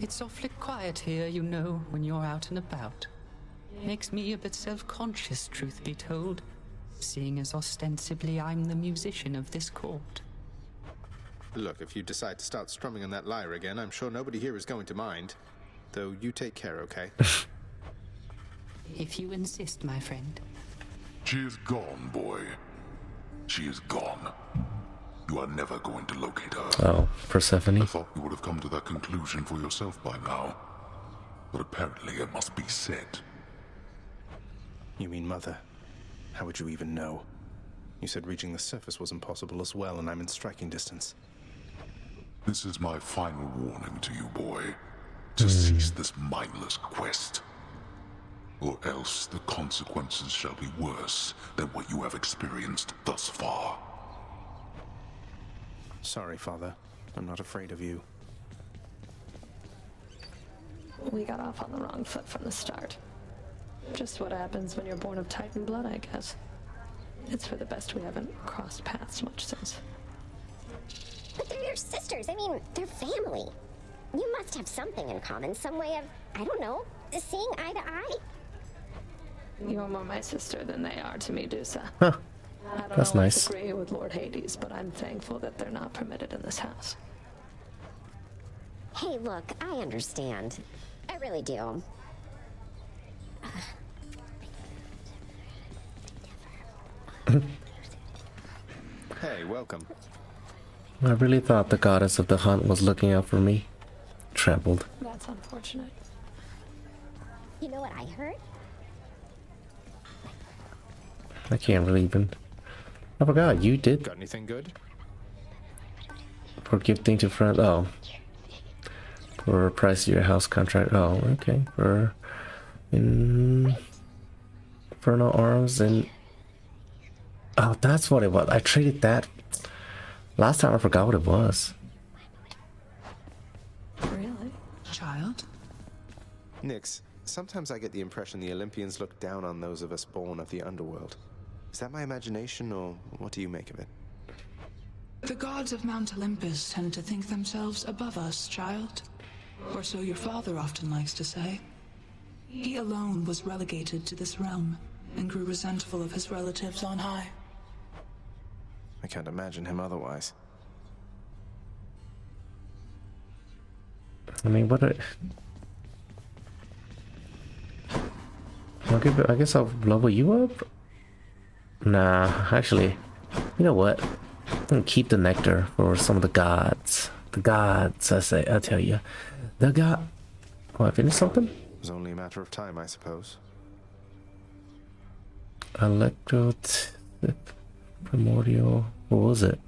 It's awfully quiet here, you know, when you're out and about. Makes me a bit self-conscious, truth be told, seeing as ostensibly I'm the musician of this court. Look, if you decide to start strumming on that lyre again, I'm sure nobody here is going to mind. Though you take care, okay? If you insist, my friend. She is gone, boy. She is gone. You are never going to locate her. Oh, Persephone. I thought you would have come to that conclusion for yourself by now. But apparently it must be said. You mean Mother? How would you even know? You said reaching the surface was impossible as well, and I'm in striking distance. This is my final warning to you, boy. To cease this mindless quest. Or else the consequences shall be worse than what you have experienced thus far. Sorry, Father. I'm not afraid of you. We got off on the wrong foot from the start. Just what happens when you're born of Titan blood, I guess. It's for the best we haven't crossed paths much since. But they're your sisters. I mean, they're family. You must have something in common, some way of, I don't know, seeing eye to eye. You're more my sister than they are to me, Dusa. Huh. I don't That's always nice. agree with Lord Hades, but I'm thankful that they're not permitted in this house. Hey, look, I understand. I really do. Hey, welcome. I really thought the goddess of the hunt was looking out for me. Trampled. That's unfortunate. You know what I heard? I can't really even. I forgot you did. Got anything good? For gifting to friends. Oh. For price of your house contract. Oh, okay. For Infernal Arms and. Oh, that's what it was. I traded that. Last time I forgot what it was. Really? Child? Nix, sometimes I get the impression the Olympians look down on those of us born of the underworld. Is that my imagination, or what do you make of it? The gods of Mount Olympus tend to think themselves above us, child. Or so your father often likes to say. He alone was relegated to this realm, and grew resentful of his relatives on high. I can't imagine him otherwise. I mean, what a... I guess I'll level you up? Nah, actually, you know what? I'm gonna keep the nectar for some of the gods. The gods, I tell you. The god... Oh, I finished something? It was only a matter of time, I suppose. Electro... Primordial... What was it?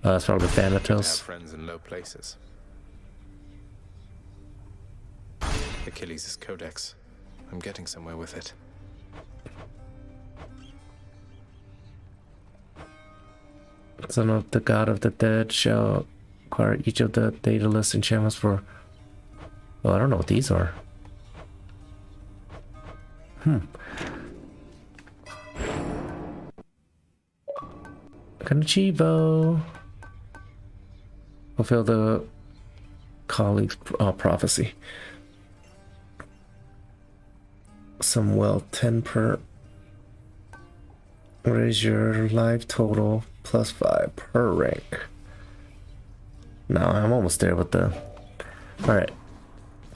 It's probably To have Thanatos. friends in low places. Achilles' Codex. I'm getting somewhere with it. Son of the god of the dead shall acquire each of the daedalus enchantments for... Oh, I don't know what these are. Konnichiwa. Fulfill the colleague's prophecy. Some wealth, 10 per. Raise your life total plus 5 per rank. No, I'm almost there with the. Alright.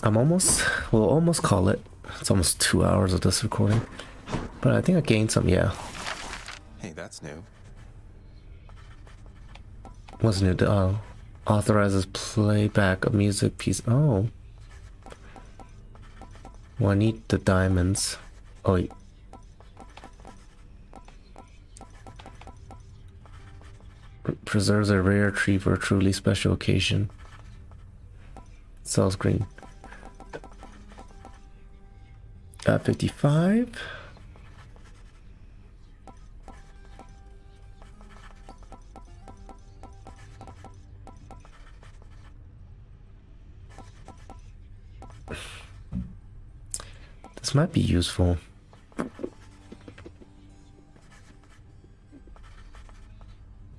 We'll almost call it. It's almost 2 hours of this recording. But I think I gained some, yeah. Hey, that's new. What's new? Authorizes playback of music piece. Oh. Well, I need the diamonds. Oh, wait. Preserves a rare tree for a truly special occasion. Sells green. 55. This might be useful.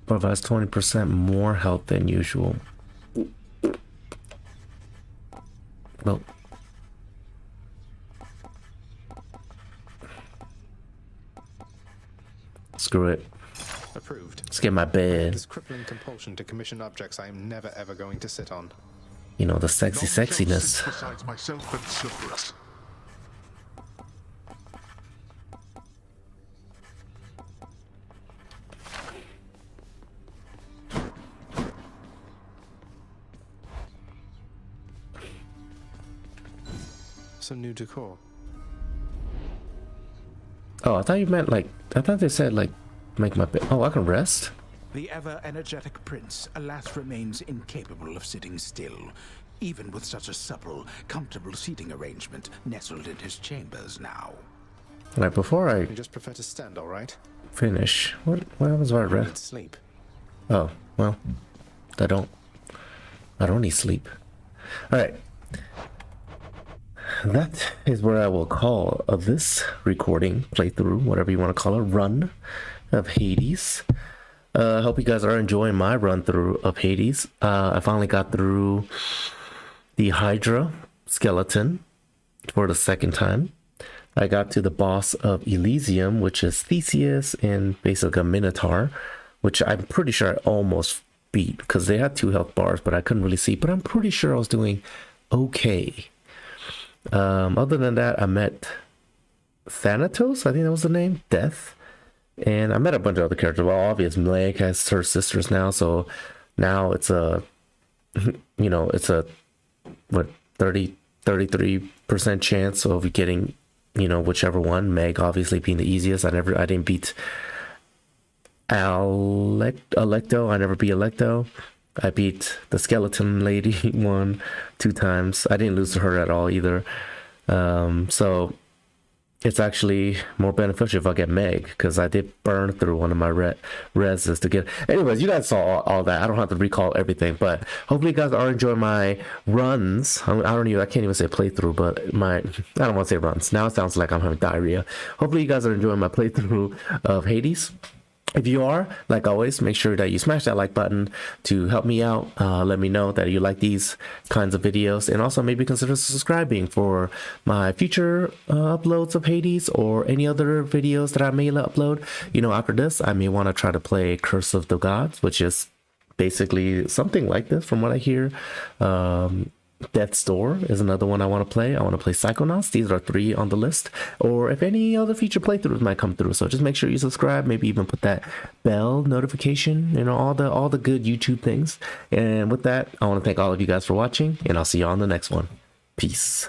Provides 20% more health than usual. Well, screw it. Approved. Let's get my bed. This crippling compulsion to commission objects I am never ever going to sit on. You know, the sexy sexiness. Besides myself and Cerberus. Some new decor. Oh, I thought you meant like, I thought they said like make my bed. Oh, I can rest? The ever-energetic prince, alas, remains incapable of sitting still, even with such a supple, comfortable seating arrangement nestled in his chambers now. Alright, before I You just prefer to stand, all right? finish, what happens when I You need rest? sleep. Oh, well, I don't need sleep. Alright. That is where I will call this recording, playthrough, whatever you want to call it, run of Hades. I hope you guys are enjoying my run through of Hades. I finally got through the Hydra skeleton for the second time. I got to the boss of Elysium, which is Theseus and basically a Minotaur, which I'm pretty sure I almost beat because they had 2 health bars, but I couldn't really see. But I'm pretty sure I was doing okay. Other than that, I met Thanatos, I think that was the name, Death. And I met a bunch of other characters. Well, obviously, Meg has her sisters now, so now it's a, you know, it's a, what, 33% chance of getting, you know, whichever one. Meg obviously being the easiest. I didn't beat Alecto. I never beat Alecto. I beat the skeleton lady 2 times. I didn't lose to her at all either. So it's actually more beneficial if I get Meg, because I did burn through one of my reses to get. Anyways, you guys saw all that. I don't have to recall everything, but hopefully you guys are enjoying my runs. I can't even say playthrough, but I don't want to say runs. Now it sounds like I'm having diarrhea. Hopefully you guys are enjoying my playthrough of Hades. If you are, like always, make sure that you smash that like button to help me out. Let me know that you like these kinds of videos, and also maybe consider subscribing for my future uploads of Hades or any other videos that I may upload. You know, after this, I may want to try to play Curse of the Gods, which is basically something like this from what I hear. Death's Door is another one I want to play. I want to play Psychonauts. These are 3 on the list. Or if any other future playthroughs might come through. So just make sure you subscribe. Maybe even put that bell notification. You know, all the good YouTube things. And with that, I want to thank all of you guys for watching. And I'll see you on the next one. Peace.